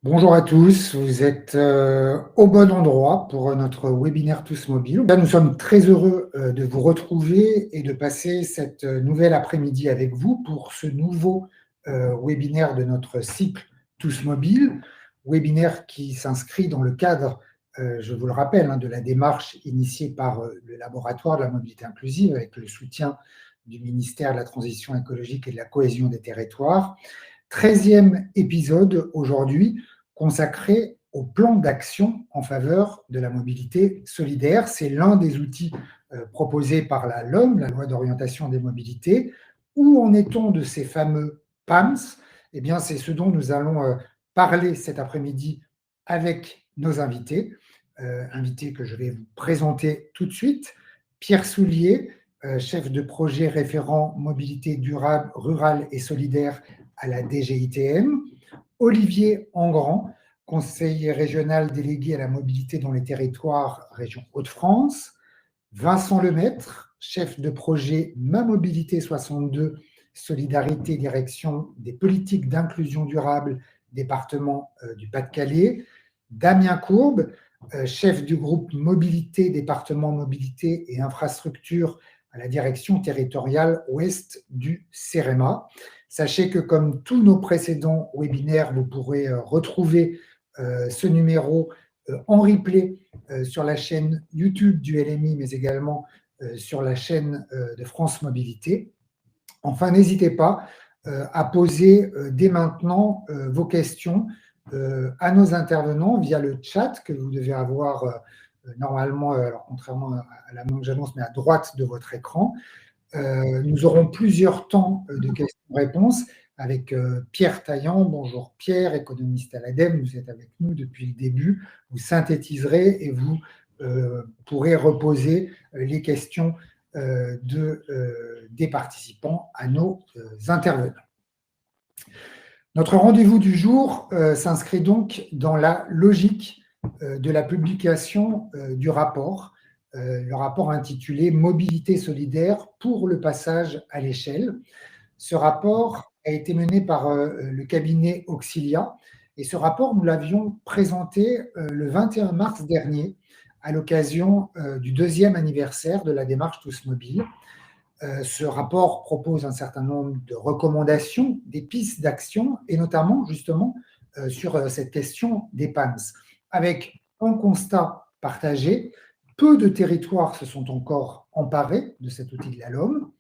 Bonjour à tous, vous êtes au bon endroit pour notre webinaire Tous Mobile. Là, nous sommes très heureux de vous retrouver et de passer cette nouvelle après-midi avec vous pour ce nouveau webinaire de notre cycle Tous Mobile, webinaire qui s'inscrit dans le cadre, je vous le rappelle, de la démarche initiée par le laboratoire de la mobilité inclusive avec le soutien du ministère de la Transition écologique et de la cohésion des territoires. 13e épisode aujourd'hui consacré au plan d'action en faveur de la mobilité solidaire. C'est l'un des outils proposés par la LOM, la loi d'orientation des mobilités. Où en est-on de ces fameux PAMS? Eh bien, c'est ce dont nous allons parler cet après-midi avec nos invités, invités que je vais vous présenter tout de suite. Pierre Soulier, chef de projet référent mobilité durable, rurale et solidaire à la DGITM, Olivier Engrand, conseiller régional délégué à la mobilité dans les territoires région Hauts-de-France, Vincent Lemaître, chef de projet Ma Mobilité 62, solidarité direction des politiques d'inclusion durable, département du Pas-de-Calais, Damien Courbe, chef du groupe Mobilité, département mobilité et infrastructure à la direction territoriale ouest du CEREMA. Sachez que comme tous nos précédents webinaires, vous pourrez retrouver ce numéro en replay sur la chaîne YouTube du LMI, mais également sur la chaîne de France Mobilité. Enfin, n'hésitez pas à poser dès maintenant vos questions à nos intervenants via le chat que vous devez avoir normalement, alors, contrairement à la main que j'annonce, mais à droite de votre écran. Nous aurons plusieurs temps de questions-réponses avec Pierre Taillant. Bonjour Pierre, économiste à l'ADEME, vous êtes avec nous depuis le début. Vous synthétiserez et vous pourrez reposer les questions des participants à nos intervenants. Notre rendez-vous du jour s'inscrit donc dans la logique de la publication du rapport, le rapport intitulé « Mobilité solidaire pour le passage à l'échelle ». Ce rapport a été mené par le cabinet Auxilia et ce rapport, nous l'avions présenté le 21 mars dernier à l'occasion du 2e anniversaire de la démarche Tous Mobile. Ce rapport propose un certain nombre de recommandations, des pistes d'action, et notamment justement sur cette question des PAMS, avec un constat partagé. Peu de territoires se sont encore emparés de cet outil de la LOM.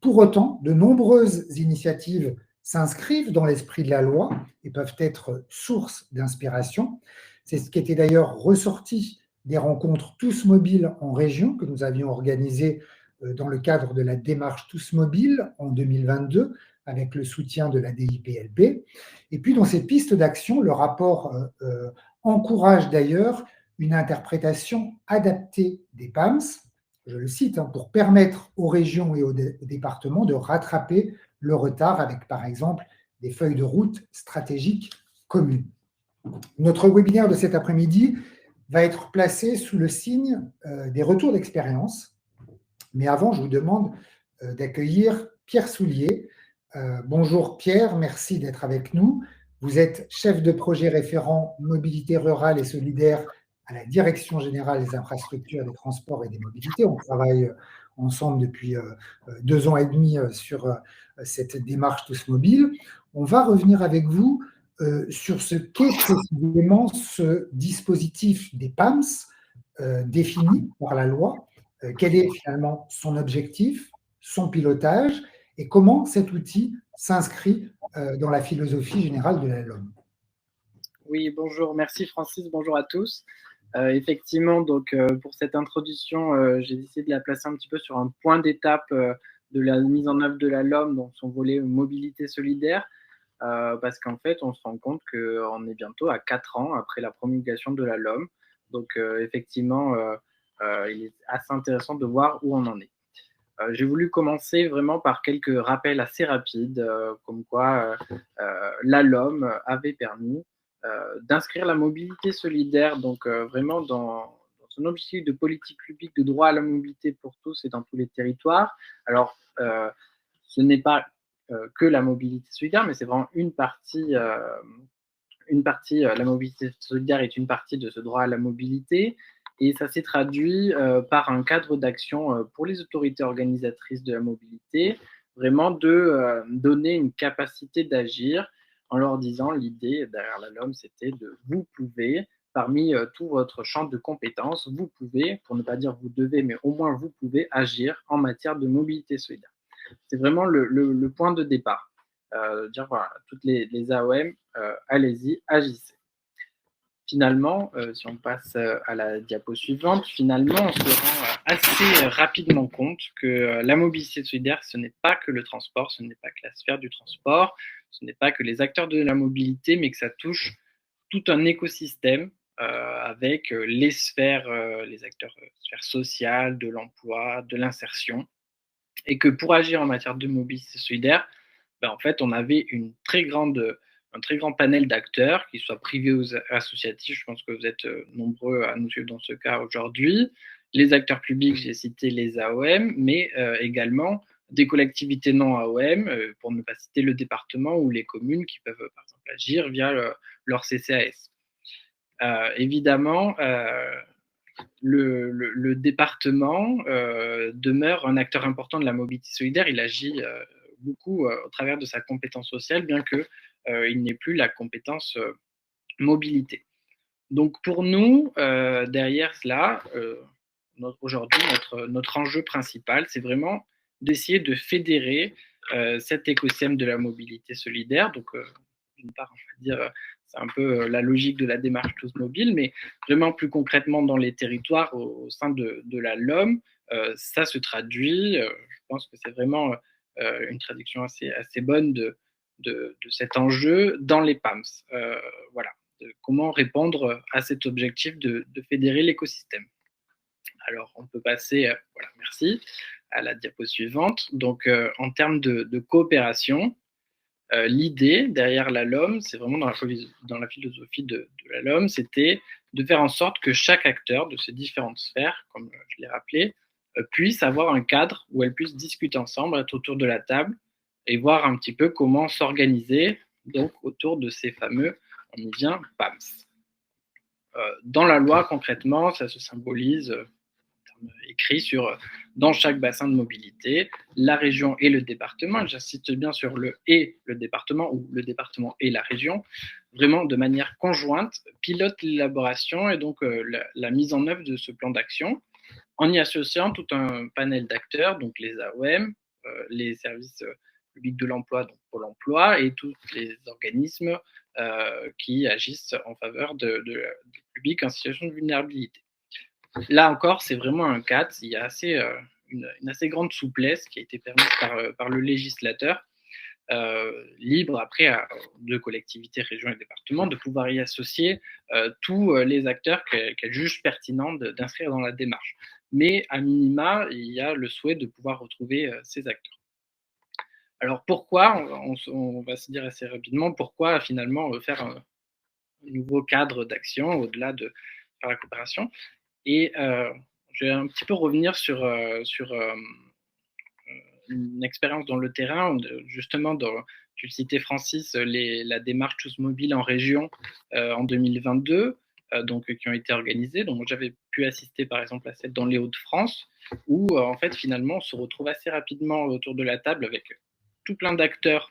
Pour autant, de nombreuses initiatives s'inscrivent dans l'esprit de la loi et peuvent être source d'inspiration. C'est ce qui était d'ailleurs ressorti des rencontres Tous Mobiles en région que nous avions organisées dans le cadre de la démarche Tous Mobiles en 2022, avec le soutien de la DIPLP. Et puis, dans ces pistes d'action, le rapport encourage d'ailleurs une interprétation adaptée des PAMS, je le cite, pour permettre aux régions et aux départements de rattraper le retard avec, par exemple, des feuilles de route stratégiques communes. Notre webinaire de cet après-midi va être placé sous le signe des retours d'expérience. Mais avant, je vous demande d'accueillir Pierre Soulier. Bonjour Pierre, merci d'être avec nous. Vous êtes chef de projet référent mobilité rurale et solidaire à la Direction générale des infrastructures, des transports et des mobilités. On travaille ensemble depuis 2 ans et demi sur cette démarche Tous Mobile. On va revenir avec vous sur ce qu'est précisément ce dispositif des PAMS défini par la loi. Quel est finalement son objectif, son pilotage et comment cet outil s'inscrit dans la philosophie générale de la LOM. Oui, bonjour, merci Francis, bonjour à tous. Effectivement, donc pour cette introduction, j'ai décidé de la placer un petit peu sur un point d'étape de la mise en œuvre de la LOM dans son volet mobilité solidaire, parce qu'en fait, on se rend compte qu'on est bientôt à 4 ans après la promulgation de la LOM. Donc effectivement, il est assez intéressant de voir où on en est. J'ai voulu commencer vraiment par quelques rappels assez rapides, comme quoi la LOM avait permis d'inscrire la mobilité solidaire, donc vraiment dans son objectif de politique publique de droit à la mobilité pour tous et dans tous les territoires. Alors, ce n'est pas que la mobilité solidaire, mais c'est vraiment une partie une partie, la mobilité solidaire est une partie de ce droit à la mobilité, et ça s'est traduit par un cadre d'action pour les autorités organisatrices de la mobilité, vraiment de donner une capacité d'agir en leur disant, l'idée derrière la LOM, c'était de vous pouvez, parmi tout votre champ de compétences, vous pouvez, pour ne pas dire vous devez, mais au moins vous pouvez agir en matière de mobilité solidaire. C'est vraiment le point de départ. Dire voilà, toutes les AOM, allez-y, agissez. Finalement, si on passe à la diapo suivante, finalement, on se rend assez rapidement compte que la mobilité solidaire, ce n'est pas que le transport, ce n'est pas que la sphère du transport, ce n'est pas que les acteurs de la mobilité, mais que ça touche tout un écosystème avec les sphères, les acteurs sphère sociale, de l'emploi, de l'insertion, et que pour agir en matière de mobilité solidaire, en fait, on avait un très grand panel d'acteurs, qu'ils soient privés ou associatifs. Je pense que vous êtes nombreux à nous suivre dans ce cas aujourd'hui. Les acteurs publics, j'ai cité les AOM, mais également des collectivités non AOM, pour ne pas citer le département ou les communes qui peuvent, par exemple, agir via leur CCAS. Évidemment, le département demeure un acteur important de la mobilité solidaire. Il agit beaucoup au travers de sa compétence sociale, bien qu'il n'ait plus la compétence mobilité. Donc pour nous, derrière cela, aujourd'hui, notre enjeu principal, c'est vraiment d'essayer de fédérer cet écosystème de la mobilité solidaire. Donc, d'une part, on va dire, c'est un peu la logique de la démarche Tous Mobiles, mais vraiment plus concrètement dans les territoires au sein de la LOM, ça se traduit, je pense que c'est vraiment une traduction assez bonne de cet enjeu dans les PAMS. Voilà, comment répondre à cet objectif de fédérer l'écosystème. Alors, on peut passer, voilà, merci, à la diapo suivante. Donc, en termes de coopération, l'idée derrière la LOM, c'est vraiment dans la philosophie de la LOM, c'était de faire en sorte que chaque acteur de ces différentes sphères, comme je l'ai rappelé, puisse avoir un cadre où elles puissent discuter ensemble, être autour de la table et voir un petit peu comment s'organiser donc autour de ces fameux, on y vient, PAMS. Dans la loi, concrètement, ça se symbolise écrit sur dans chaque bassin de mobilité, la région et le département. J'insiste bien sur le et le département ou le département et la région, vraiment de manière conjointe, pilote l'élaboration et donc la mise en œuvre de ce plan d'action en y associant tout un panel d'acteurs, donc les AOM, les services publics de l'emploi, donc Pôle emploi, et tous les organismes qui agissent en faveur du public en situation de vulnérabilité. Là encore, c'est vraiment un cadre, il y a une assez grande souplesse qui a été permise par le législateur, libre après de collectivités, régions et départements de pouvoir y associer tous les acteurs qu'elle juge pertinent d'inscrire dans la démarche. Mais à minima, il y a le souhait de pouvoir retrouver ces acteurs. Alors pourquoi, on va se dire assez rapidement, pourquoi finalement faire un nouveau cadre d'action au-delà de faire la coopération. Et je vais un petit peu revenir sur une expérience dans le terrain, justement, tu le citais Francis, la démarche Tous Mobiles en région en 2022, donc, qui ont été organisées. Donc, moi, j'avais pu assister par exemple à celle dans les Hauts-de-France, où en fait, finalement, on se retrouve assez rapidement autour de la table avec tout plein d'acteurs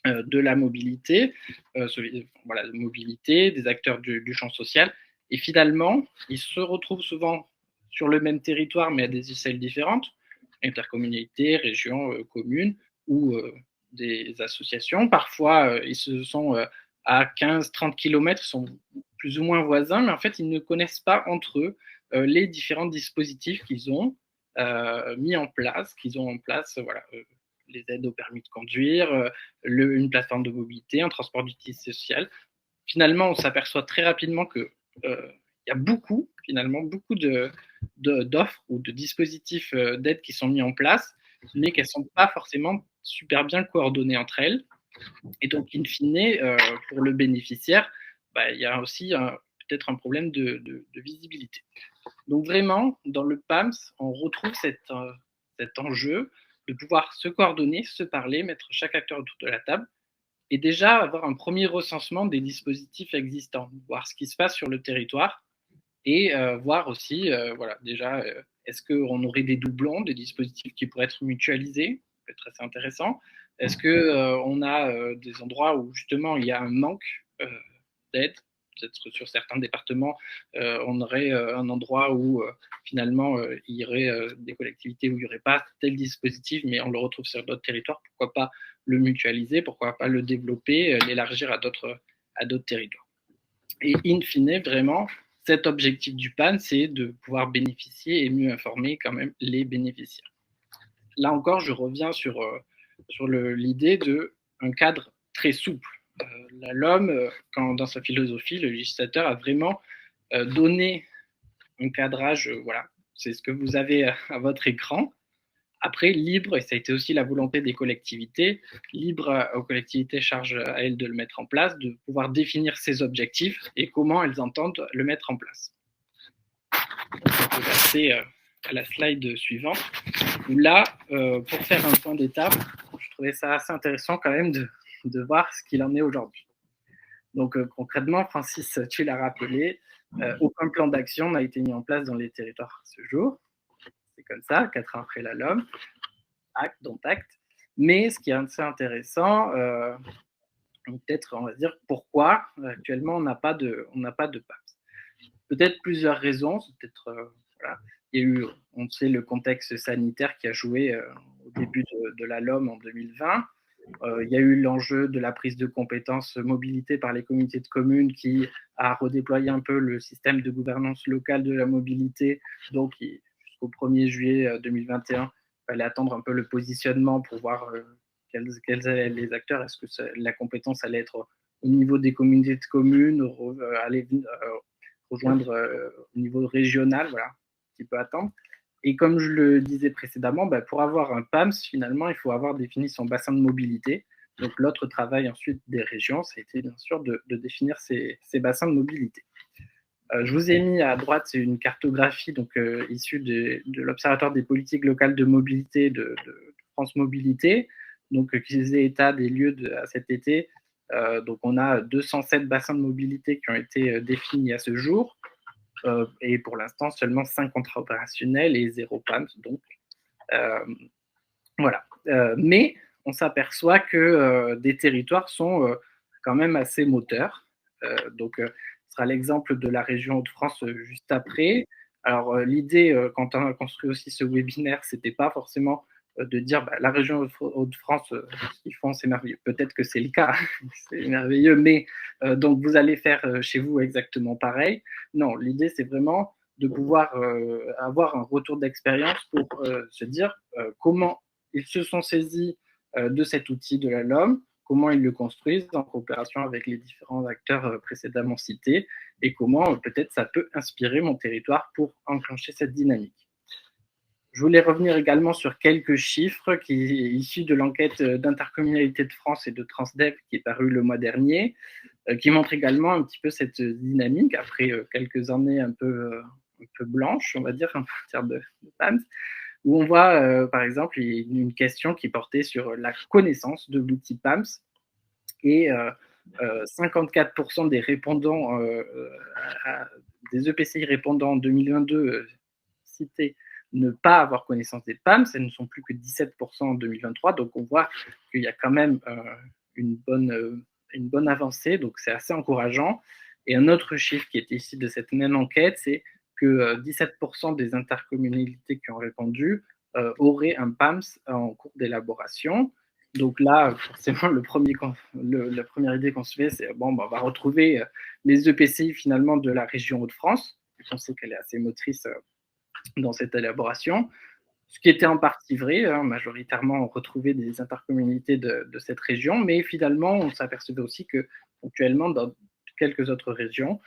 de la mobilité, voilà, de mobilité, des acteurs du champ social. Et finalement, ils se retrouvent souvent sur le même territoire, mais à des échelles différentes, intercommunalités, régions, communes ou des associations. Parfois, ils se sont à 15-30 km, ils sont plus ou moins voisins, mais en fait, ils ne connaissent pas entre eux les différents dispositifs qu'ils ont mis en place, voilà, les aides au permis de conduire, une plateforme de mobilité, un transport d'utilité sociale. Finalement, on s'aperçoit très rapidement que y a beaucoup d'offres ou de dispositifs d'aide qui sont mis en place, mais qu'elles ne sont pas forcément super bien coordonnées entre elles. Et donc, in fine, pour le bénéficiaire, il y a aussi peut-être un problème de visibilité. Donc vraiment, dans le PAMS, on retrouve cet enjeu de pouvoir se coordonner, se parler, mettre chaque acteur autour de la table et déjà avoir un premier recensement des dispositifs existants, voir ce qui se passe sur le territoire et voir aussi, voilà, déjà, est-ce qu'on aurait des doublons, des dispositifs qui pourraient être mutualisés, ça peut être assez intéressant. Est-ce qu'on a des endroits où justement il y a un manque d'aide? Peut-être sur certains départements, on aurait un endroit où finalement il y aurait des collectivités où il n'y aurait pas tel dispositif, mais on le retrouve sur d'autres territoires. Pourquoi pas le mutualiser? Pourquoi pas le développer, l'élargir à d'autres territoires? Et in fine, vraiment, cet objectif du PAN, c'est de pouvoir bénéficier et mieux informer quand même les bénéficiaires. Là encore, je reviens sur l'idée d'un cadre très souple. La LOM, dans sa philosophie, le législateur a vraiment donné un cadrage, voilà, c'est ce que vous avez à votre écran. Après, libre, et ça a été aussi la volonté des collectivités, libre aux collectivités, charge à elles de le mettre en place, de pouvoir définir ses objectifs et comment elles entendent le mettre en place. On peut passer à la slide suivante, où là, pour faire un point d'étape, je trouvais ça assez intéressant quand même de voir ce qu'il en est aujourd'hui. Donc concrètement, Francis, tu l'as rappelé, aucun plan d'action n'a été mis en place dans les territoires à ce jour. C'est comme ça, 4 ans après la LOM, acte dont acte. Mais ce qui est assez intéressant, peut-être on va dire pourquoi actuellement on n'a pas de PAPS. Peut-être plusieurs raisons, peut-être voilà. Il y a eu, on sait, le contexte sanitaire qui a joué au début de la LOM en 2020. Il y a eu l'enjeu de la prise de compétences mobilité par les communautés de communes qui a redéployé un peu le système de gouvernance locale de la mobilité. Donc, jusqu'au 1er juillet 2021, il fallait attendre un peu le positionnement pour voir quels allaient être les acteurs. Est-ce que la compétence allait être au niveau des communautés de communes, aller rejoindre au niveau régional, voilà, un petit peu attendre. Et comme je le disais précédemment, pour avoir un PAMS, finalement, il faut avoir défini son bassin de mobilité. Donc l'autre travail ensuite des régions, ça a été bien sûr de définir ces bassins de mobilité. Je vous ai mis à droite, c'est une cartographie issue de l'Observatoire des politiques locales de mobilité de France Mobilité, qui faisait état des lieux à cet été. Donc on a 207 bassins de mobilité qui ont été définis à ce jour. Et pour l'instant, seulement 5 contrats opérationnels et 0 PAMS. Donc, voilà. Mais on s'aperçoit que des territoires sont quand même assez moteurs. Ce sera l'exemple de la région Hauts-de-France juste après. Alors, l'idée, quand on a construit aussi ce webinaire, c'était pas forcément de dire la région Hauts-de-France, ce qu'ils font, c'est merveilleux. Peut-être que c'est le cas, c'est merveilleux, mais donc vous allez faire chez vous exactement pareil. Non, l'idée, c'est vraiment de pouvoir avoir un retour d'expérience pour se dire comment ils se sont saisis de cet outil de la LOM, comment ils le construisent en coopération avec les différents acteurs précédemment cités et comment peut-être ça peut inspirer mon territoire pour enclencher cette dynamique. Je voulais revenir également sur quelques chiffres qui est issus de l'enquête d'Intercommunalité de France et de Transdev qui est parue le mois dernier, qui montre également un petit peu cette dynamique après quelques années un peu blanches, on va dire, en matière de PAMS, où on voit, par exemple, une question qui portait sur la connaissance de l'outil PAMS et 54% des répondants, des EPCI répondants en 2022 cités ne pas avoir connaissance des PAMS, elles ne sont plus que 17% en 2023, donc on voit qu'il y a quand même une bonne avancée, donc c'est assez encourageant. Et un autre chiffre qui est ici de cette même enquête, c'est que 17% des intercommunalités qui ont répondu auraient un PAMS en cours d'élaboration. Donc là, forcément, la première idée qu'on se fait, c'est on va retrouver les EPCI finalement de la région Hauts-de-France. On sait qu'elle est assez motrice dans cette élaboration, ce qui était en partie vrai, majoritairement on retrouvait des intercommunalités de cette région, mais finalement on s'apercevait aussi que ponctuellement dans quelques autres régions,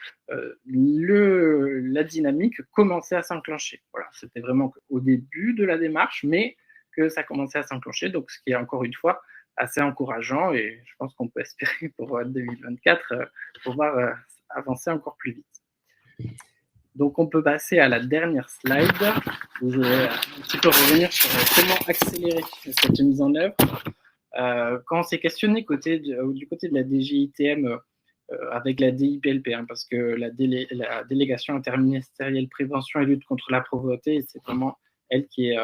la dynamique commençait à s'enclencher. Voilà, c'était vraiment au début de la démarche, mais que ça commençait à s'enclencher, donc ce qui est encore une fois assez encourageant, et je pense qu'on peut espérer pour 2024 pouvoir avancer encore plus vite. Donc, on peut passer à la dernière slide, où je vais un petit peu revenir sur comment accélérer cette mise en œuvre. Quand on s'est questionné du côté de la DGITM avec la DIPLP, hein, parce que la délégation interministérielle prévention et lutte contre la pauvreté, c'est vraiment elle qui est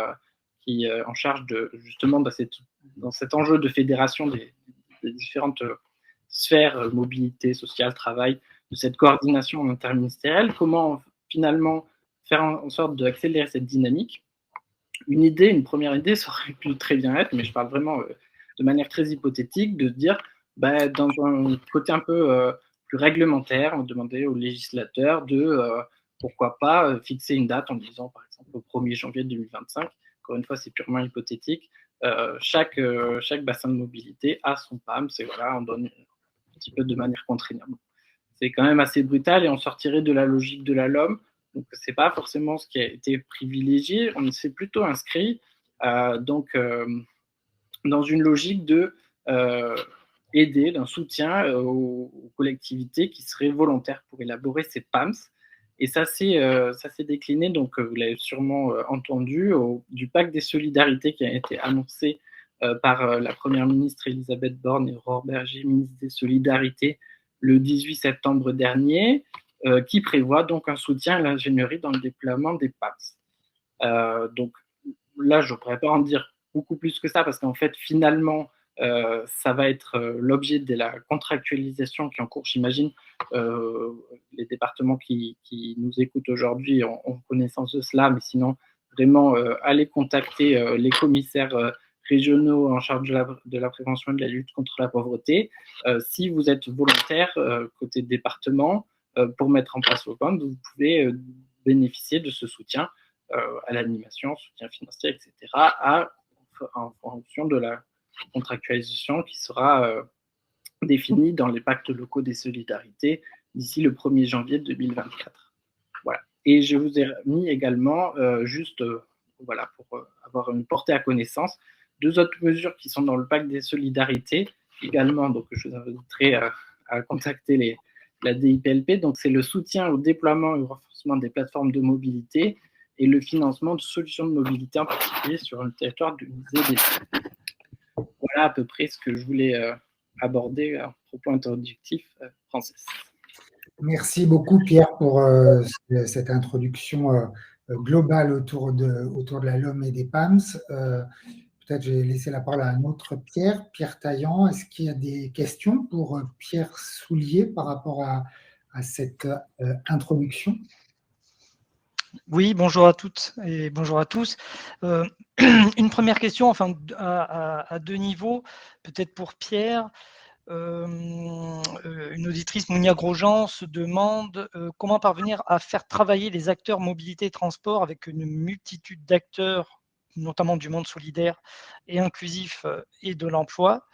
en charge justement dans cet enjeu de fédération des différentes sphères, mobilité, sociale, travail, de cette coordination interministérielle. Comment finalement faire en sorte d'accélérer cette dynamique? Une première idée, ça aurait pu très bien être, mais je parle vraiment de manière très hypothétique, de se dire, dans un côté un peu plus réglementaire, on demandait aux législateurs de, pourquoi pas, fixer une date en disant, par exemple, au 1er janvier 2025, encore une fois, c'est purement hypothétique, chaque bassin de mobilité a son PAM, c'est voilà, on donne un petit peu de manière contraignante. C'est quand même assez brutal et on sortirait de la logique de la LOM. Donc, ce n'est pas forcément ce qui a été privilégié. On s'est plutôt inscrit dans une logique de aider, d'un soutien aux collectivités qui seraient volontaires pour élaborer ces PAMS. Et ça s'est décliné, donc vous l'avez sûrement entendu, du pacte des solidarités qui a été annoncé par la Première ministre Elisabeth Borne et Aurore Bergé, ministre des Solidarités, le 18 septembre dernier, qui prévoit donc un soutien à l'ingénierie dans le déploiement des PAMS. Donc là, je ne pourrais pas en dire beaucoup plus que ça, parce qu'en fait, finalement, ça va être l'objet de la contractualisation qui est en cours. J'imagine les départements qui nous écoutent aujourd'hui ont connaissance de cela, mais sinon, vraiment, allez contacter les commissaires régionaux en charge de la prévention et de la lutte contre la pauvreté. Si vous êtes volontaire côté département, pour mettre en place vos PAM, vous pouvez bénéficier de ce soutien à l'animation, soutien financier, etc., en fonction de la contractualisation qui sera définie dans les pactes locaux des solidarités d'ici le 1er janvier 2024. Voilà. Et je vous ai mis également, voilà, pour avoir une portée à connaissance, 2 autres mesures qui sont dans le pacte des solidarités également. Donc, je vous inviterai à contacter la DIPLP. Donc, c'est le soutien au déploiement et au renforcement des plateformes de mobilité et le financement de solutions de mobilité, en particulier sur le territoire du ZDC. Voilà à peu près ce que je voulais aborder à propos introductif, Francis. Merci beaucoup, Pierre, pour cette introduction globale autour de la LOM et des PAMS. Peut-être je vais laisser la parole à un autre Pierre Taillant. Est-ce qu'il y a des questions pour Pierre Soulier par rapport à cette introduction? Oui, bonjour à toutes et bonjour à tous. Une première question, enfin à 2 niveaux, peut-être pour Pierre. Une auditrice, Mounia Grosjean, se demande comment parvenir à faire travailler les acteurs mobilité et transport avec une multitude d'acteurs, notamment du monde solidaire et inclusif et de l'emploi.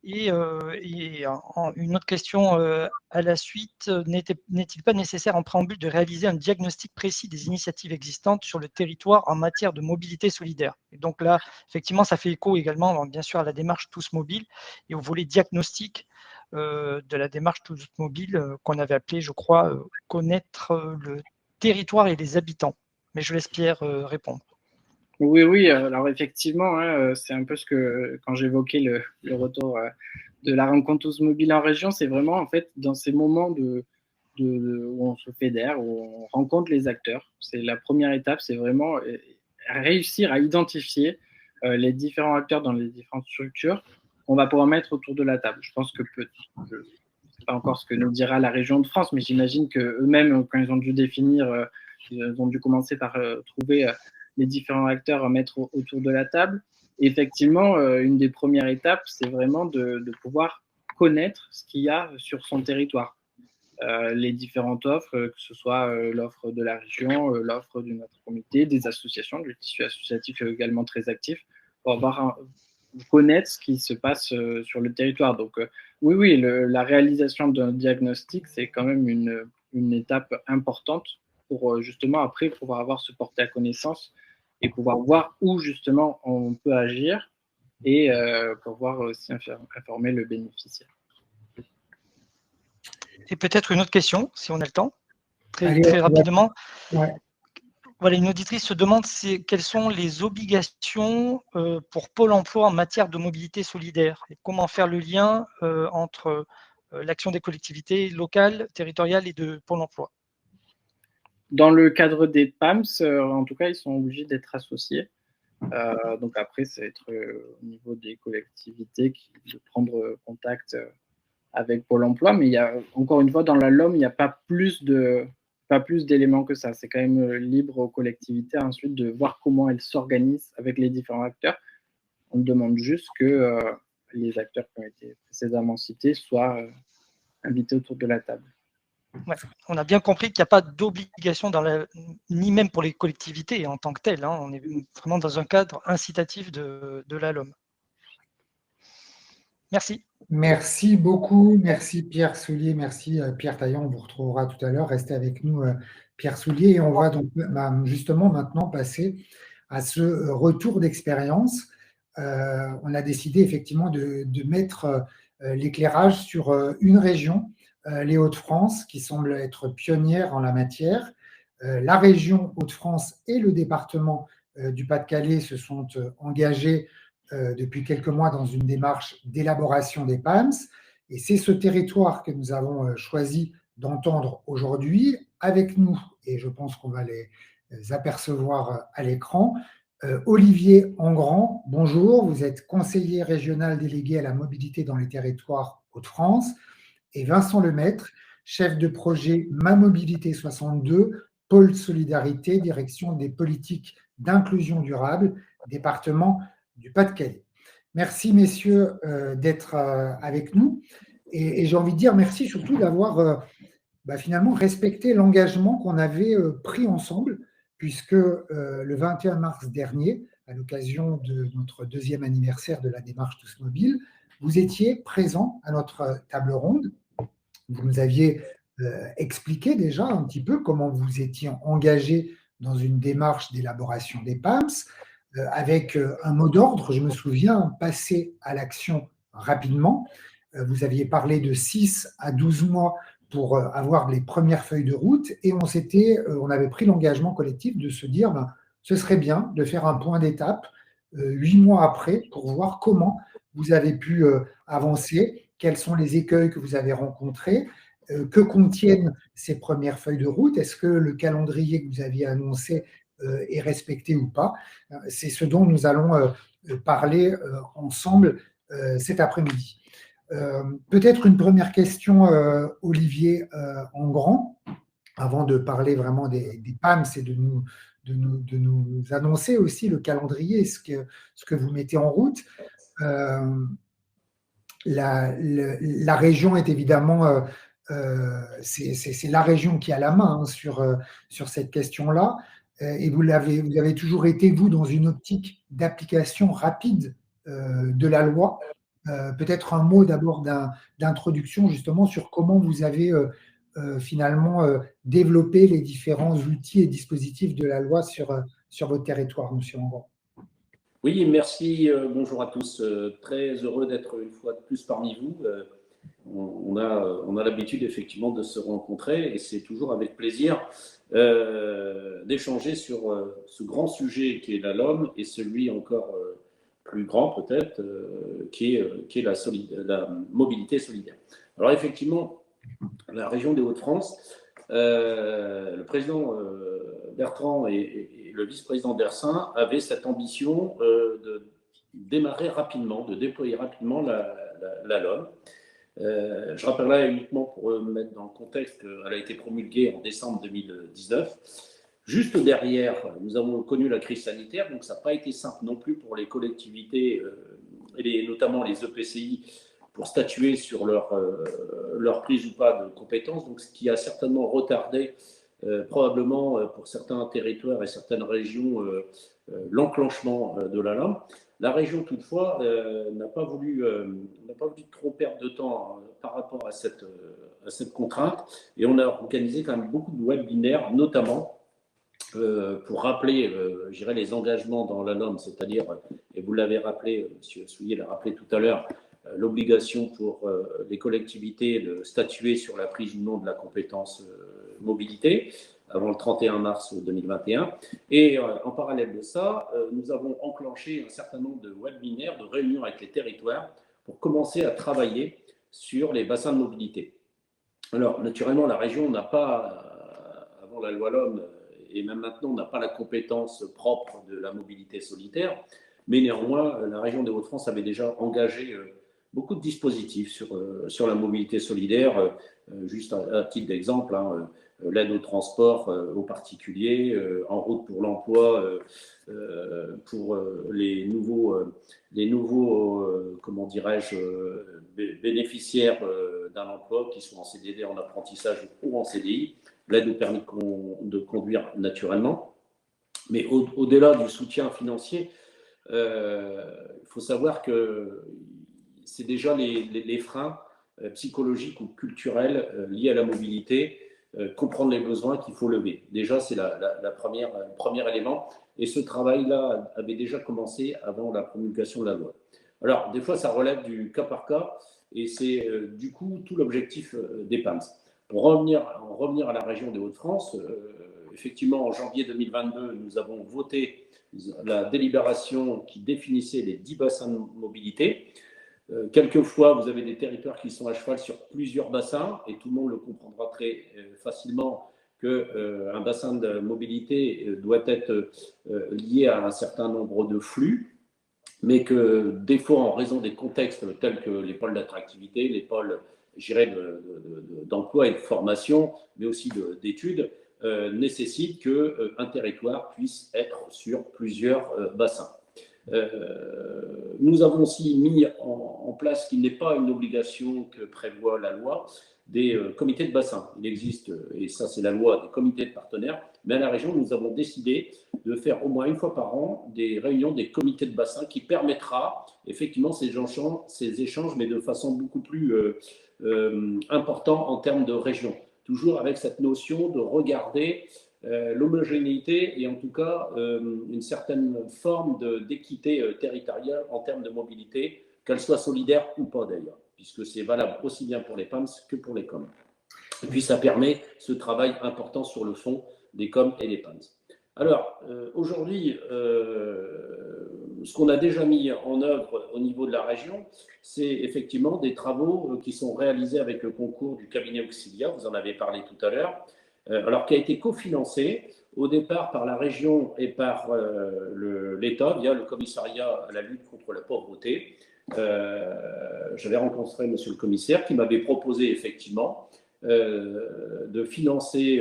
Et une autre question à la suite, n'est-il pas nécessaire en préambule de réaliser un diagnostic précis des initiatives existantes sur le territoire en matière de mobilité solidaire? Et donc là, effectivement, ça fait écho également, bien sûr, à la démarche Tous Mobiles et au volet diagnostic de la démarche Tous Mobiles qu'on avait appelé, je crois, connaître le territoire et les habitants. Mais je laisse Pierre répondre. Oui, alors effectivement, hein, c'est un peu ce que, quand j'évoquais le retour de la rencontre Tous Mobiles en région, c'est vraiment en fait dans ces moments où on se fédère, où on rencontre les acteurs. C'est la première étape, c'est vraiment réussir à identifier les différents acteurs dans les différentes structures qu'on va pouvoir mettre autour de la table. Je pense que je ne sais pas encore ce que nous dira la région de France, mais j'imagine qu'eux-mêmes, quand ils ont dû définir, ils ont dû commencer par trouver les différents acteurs à mettre autour de la table. Et effectivement, une des premières étapes, c'est vraiment de pouvoir connaître ce qu'il y a sur son territoire. Les différentes offres, que ce soit l'offre de la région, l'offre de notre comité, des associations, du tissu associatif est également très actif, pour connaître ce qui se passe sur le territoire. Donc oui, la réalisation d'un diagnostic, c'est quand même une étape importante pour justement après pouvoir avoir ce porté à connaissance et pouvoir voir où justement on peut agir et pouvoir aussi informer le bénéficiaire. Et peut-être une autre question, si on a le temps, très rapidement. Ouais. Voilà, une auditrice se demande quelles sont les obligations pour Pôle emploi en matière de mobilité solidaire et comment faire le lien entre l'action des collectivités locales, territoriales et de Pôle emploi. Dans le cadre des PAMS, en tout cas, ils sont obligés d'être associés. Donc après, ça va être au niveau des collectivités de prendre contact avec Pôle emploi. Mais il y a, encore une fois, dans la LOM, il n'y a pas plus d'éléments que ça. C'est quand même libre aux collectivités ensuite de voir comment elles s'organisent avec les différents acteurs. On demande juste que les acteurs qui ont été précédemment cités soient invités autour de la table. Ouais. On a bien compris qu'il n'y a pas d'obligation ni même pour les collectivités en tant que telles. Hein. On est vraiment dans un cadre incitatif de la LOM. Merci. Merci beaucoup. Merci Pierre Soulier. Merci Pierre Taillant. On vous retrouvera tout à l'heure. Restez avec nous, Pierre Soulier. Et on va donc justement maintenant passer à ce retour d'expérience. On a décidé effectivement de mettre l'éclairage sur une région, les Hauts-de-France, qui semble être pionnière en la matière. La région Hauts-de-France et le département du Pas-de-Calais se sont engagés depuis quelques mois dans une démarche d'élaboration des PAMS. Et c'est ce territoire que nous avons choisi d'entendre aujourd'hui avec nous, et je pense qu'on va les apercevoir à l'écran. Olivier Engrand, bonjour, vous êtes conseiller régional délégué à la mobilité dans les territoires Hauts-de-France, et Vincent Lemaître, chef de projet Ma Mobilité 62, pôle solidarité, direction des politiques d'inclusion durable, département du Pas-de-Calais. Merci messieurs d'être avec nous, et j'ai envie de dire merci surtout d'avoir finalement respecté l'engagement qu'on avait pris ensemble, puisque le 21 mars dernier, à l'occasion de notre 2e anniversaire de la démarche Tous Mobiles, vous étiez présents à notre table ronde. Vous nous aviez expliqué déjà un petit peu comment vous étiez engagé dans une démarche d'élaboration des PAMS, avec un mot d'ordre, je me souviens, passer à l'action rapidement. Vous aviez parlé de 6 à 12 mois pour avoir les premières feuilles de route, et on avait pris l'engagement collectif de se dire ce serait bien de faire un point d'étape 8 mois après pour voir comment vous avez pu avancer, quels sont les écueils que vous avez rencontrés, que contiennent ces premières feuilles de route, est-ce que le calendrier que vous aviez annoncé est respecté ou pas. C'est ce dont nous allons parler ensemble cet après-midi. Peut-être une première question, Olivier Engrand, avant de parler vraiment des PAMS et de nous annoncer aussi le calendrier, ce que vous mettez en route. La région est évidemment, c'est la région qui a la main sur cette question-là. Et vous avez toujours été, vous, dans une optique d'application rapide de la loi. Peut-être un mot d'abord d'introduction justement sur comment vous avez finalement développé les différents outils et dispositifs de la loi sur votre territoire, monsieur Engrand. Oui, merci. Bonjour à tous. Très heureux d'être une fois de plus parmi vous. On a l'habitude effectivement de se rencontrer et c'est toujours avec plaisir d'échanger sur ce grand sujet qui est la LOM et celui encore plus grand peut-être qui est la mobilité solidaire. Alors effectivement, la région des Hauts-de-France, le président Bertrand et le vice-président Dersin avaient cette ambition de démarrer rapidement, de déployer rapidement la LOM. Je rappellerai uniquement pour mettre dans le contexte qu'elle a été promulguée en décembre 2019. Juste derrière, nous avons connu la crise sanitaire, donc ça n'a pas été simple non plus pour les collectivités, et notamment les EPCI, pour statuer sur leur prise ou pas de compétences, donc ce qui a certainement retardé probablement pour certains territoires et certaines régions l'enclenchement de la LOM. La région, toutefois, n'a pas voulu trop perdre de temps par rapport à cette contrainte. Et on a organisé quand même beaucoup de webinaires, notamment pour rappeler, je dirais, les engagements dans la LOM, c'est-à-dire, et vous l'avez rappelé, M. Soulier l'a rappelé tout à l'heure, l'obligation pour les collectivités de statuer sur la prise ou non de la compétence mobilité, avant le 31 mars 2021. Et en parallèle de ça, nous avons enclenché un certain nombre de webinaires, de réunions avec les territoires pour commencer à travailler sur les bassins de mobilité. Alors, naturellement, la région n'a pas, avant la loi LOM, et même maintenant, n'a pas la compétence propre de la mobilité solitaire, mais néanmoins, la région des Hauts-de-France avait déjà engagé beaucoup de dispositifs sur la mobilité solidaire. Juste à titre d'exemple, hein, l'aide au transport aux particuliers, en route pour l'emploi, pour les nouveaux comment dirais-je, bénéficiaires d'un emploi, qui sont en CDD, en apprentissage ou en CDI, l'aide au permis de conduire naturellement. Mais au-delà du soutien financier, il faut savoir que c'est déjà les freins psychologiques ou culturels liés à la mobilité, comprendre les besoins qu'il faut lever. Déjà, c'est le premier élément. Et ce travail-là avait déjà commencé avant la promulgation de la loi. Alors, des fois, ça relève du cas par cas, et c'est du coup tout l'objectif des PAMS. Pour en revenir à la région des Hauts-de-France, effectivement, en janvier 2022, nous avons voté la délibération qui définissait les 10 bassins de mobilité. Quelquefois, vous avez des territoires qui sont à cheval sur plusieurs bassins, et tout le monde le comprendra très facilement qu'un bassin de mobilité doit être lié à un certain nombre de flux, mais que des fois, en raison des contextes tels que les pôles d'attractivité, les pôles, je dirais, d'emploi et de formation, mais aussi d'études, nécessite qu'un territoire puisse être sur plusieurs bassins. Nous avons aussi mis en place, ce qui n'est pas une obligation que prévoit la loi, des comités de bassin. Il existe, et ça c'est la loi, des comités de partenaires, mais à la région, nous avons décidé de faire au moins une fois par an des réunions des comités de bassin qui permettra effectivement ces échanges, mais de façon beaucoup plus importante en termes de région. Toujours avec cette notion de regarder l'homogénéité et en tout cas une certaine forme d'équité territoriale en termes de mobilité, qu'elle soit solidaire ou pas d'ailleurs, puisque c'est valable aussi bien pour les PAMS que pour les COM. Et puis ça permet ce travail important sur le fond des COM et des PAMS. Alors aujourd'hui, ce qu'on a déjà mis en œuvre au niveau de la région, c'est effectivement des travaux qui sont réalisés avec le concours du cabinet Auxilia, vous en avez parlé tout à l'heure, alors qui a été cofinancé au départ par la région et par l'État via le commissariat à la lutte contre la pauvreté. J'avais rencontré monsieur le commissaire qui m'avait proposé effectivement de financer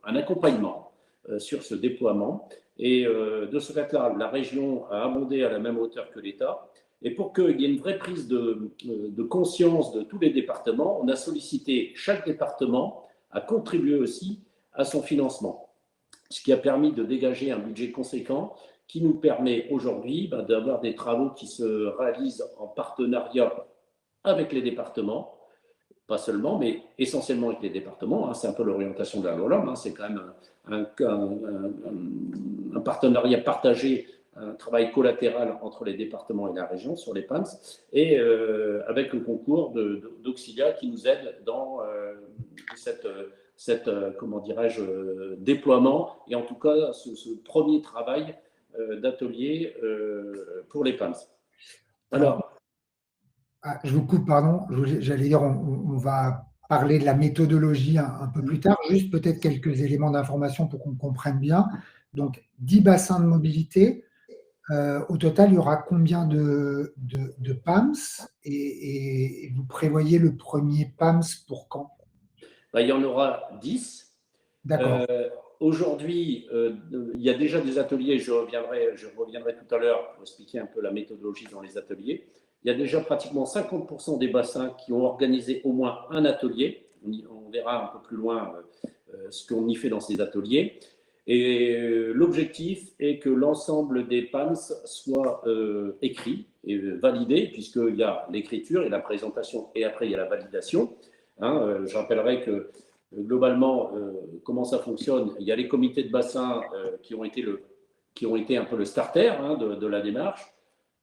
un accompagnement sur ce déploiement. Et de ce fait-là, la région a abondé à la même hauteur que l'État. Et pour qu'il y ait une vraie prise de conscience de tous les départements, on a sollicité chaque département à contribuer aussi à son financement, ce qui a permis de dégager un budget conséquent qui nous permet aujourd'hui d'avoir des travaux qui se réalisent en partenariat avec les départements, pas seulement, mais essentiellement avec les départements. C'est un peu l'orientation de la loi LOM, c'est quand même un partenariat partagé, un travail collatéral entre les départements et la région sur les PAMS, et avec le concours d'Auxilia qui nous aide dans comment dirais-je, déploiement, et en tout cas ce premier travail d'atelier pour les PAMS. Alors, je vous coupe, pardon. J'allais dire, on va parler de la méthodologie un peu plus tard. Juste peut-être quelques éléments d'information pour qu'on comprenne bien. Donc, 10 bassins de mobilité. Au total, il y aura combien de PAMS et vous prévoyez le premier PAMS pour quand? Il y en aura 10. D'accord. Aujourd'hui, il y a déjà des ateliers, je reviendrai tout à l'heure pour expliquer un peu la méthodologie dans les ateliers. Il y a déjà pratiquement 50% des bassins qui ont organisé au moins un atelier. On verra un peu plus loin ce qu'on y fait dans ces ateliers. Et l'objectif est que l'ensemble des PAMS soit écrit et validé, puisqu'il y a l'écriture et la présentation, et après il y a la validation. Je rappellerai que globalement, comment ça fonctionne? Il y a les comités de bassin qui ont été un peu le starter de la démarche.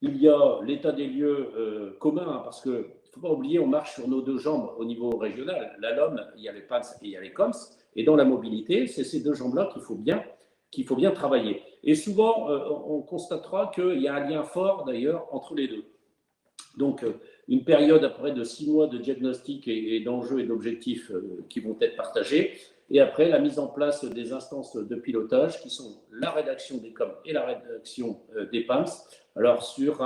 Il y a l'état des lieux commun, parce qu'il ne faut pas oublier, on marche sur nos deux jambes au niveau régional. La LOM, il y a les PAMS et il y a les COMS. Et dans la mobilité, c'est ces deux jambes-là qu'il faut bien travailler. Et souvent, on constatera qu'il y a un lien fort d'ailleurs entre les deux. Donc, une période après de 6 mois de diagnostic et d'enjeux et d'objectifs qui vont être partagés. Et après, la mise en place des instances de pilotage qui sont la rédaction des COM et la rédaction des PAMS. Alors, sur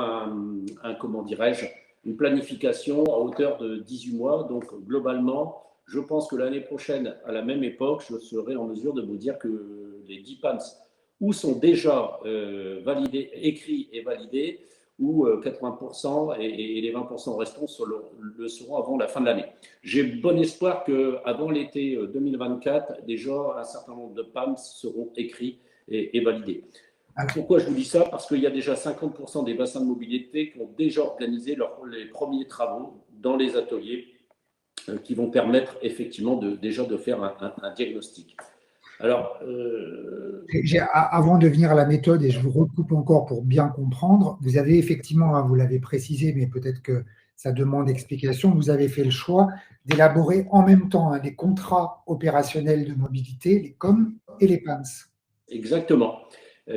comment dirais-je, une planification à hauteur de 18 mois. Donc, globalement, je pense que l'année prochaine, à la même époque, je serai en mesure de vous dire que les 10 PAMS ou sont déjà validés, écrits et validés, où 80% et les 20% restants le seront avant la fin de l'année. J'ai bon espoir qu'avant l'été 2024, déjà un certain nombre de PAMS seront écrits et validés. Pourquoi je vous dis ça? Parce qu'il y a déjà 50% des bassins de mobilité qui ont déjà organisé les premiers travaux dans les ateliers qui vont permettre effectivement déjà de faire un diagnostic. Alors, avant de venir à la méthode, et je vous recoupe encore pour bien comprendre, vous avez effectivement, hein, vous l'avez précisé, mais peut-être que ça demande explication, vous avez fait le choix d'élaborer en même temps les contrats opérationnels de mobilité, les COM et les PAMS. Exactement.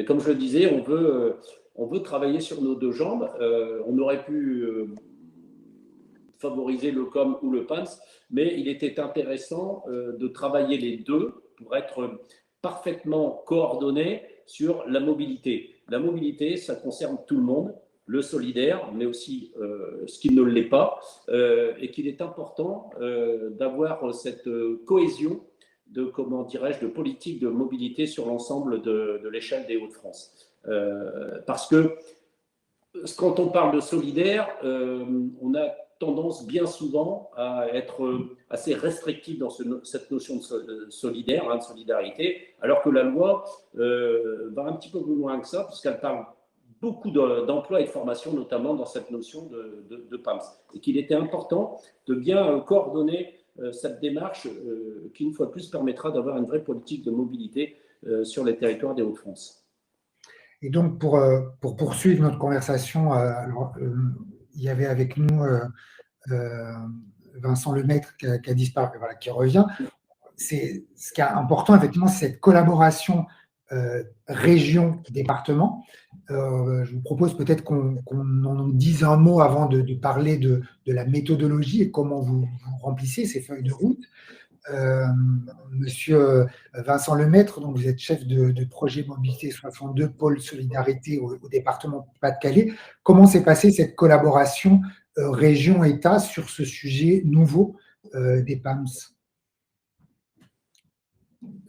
Comme je le disais, on veut travailler sur nos deux jambes. On aurait pu favoriser le COM ou le PAMS, mais il était intéressant de travailler les deux pour être parfaitement coordonnés sur la mobilité. La mobilité, ça concerne tout le monde, le solidaire, mais aussi ce qui ne l'est pas, et qu'il est important d'avoir cette cohésion de politique de mobilité sur l'ensemble de l'échelle des Hauts-de-France. Parce que quand on parle de solidaire, on a tendance bien souvent à être assez restrictif dans cette notion de solidaire, de solidarité, alors que la loi va un petit peu plus loin que ça, puisqu'elle parle beaucoup d'emploi et de formation, notamment dans cette notion de PAMS. Et qu'il était important de bien coordonner cette démarche qui, une fois de plus, permettra d'avoir une vraie politique de mobilité sur les territoires des Hauts-de-France. Et donc, pour poursuivre notre conversation, il y avait avec nous Vincent Lemaître qui a disparu, voilà, qui revient. Ce qui est important, effectivement, c'est cette collaboration région-département. Je vous propose peut-être qu'on en dise un mot avant de parler de la méthodologie et comment vous remplissez ces feuilles de route. Monsieur Vincent Lemaître, donc vous êtes chef de projet Mobilité 62, pôle solidarité au département Pas-de-Calais. Comment s'est passée cette collaboration région-État sur ce sujet nouveau des PAMS?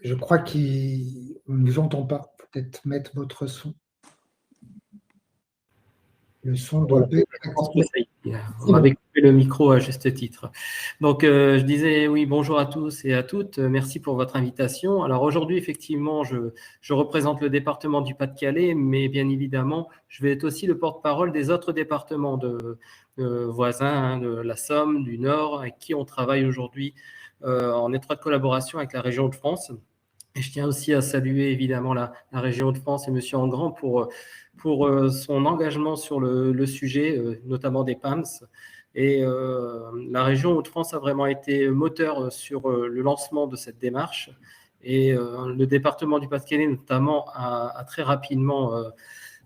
Je crois qu'on ne vous entend pas. Peut-être mettre votre son. Le son doit être activé. On avait coupé le micro à juste titre. Donc, je disais oui, bonjour à tous et à toutes. Merci pour votre invitation. Alors aujourd'hui, effectivement, je représente le département du Pas-de-Calais, mais bien évidemment, je vais être aussi le porte-parole des autres départements voisins, de la Somme, du Nord, avec qui on travaille aujourd'hui en étroite collaboration avec la région de France. Et je tiens aussi à saluer évidemment la région de France et M. Engrand pour son engagement sur le sujet, notamment des PAMS. Et la région Hauts-de-France a vraiment été moteur sur le lancement de cette démarche. Et le département du Pas-de-Calais, notamment, a très rapidement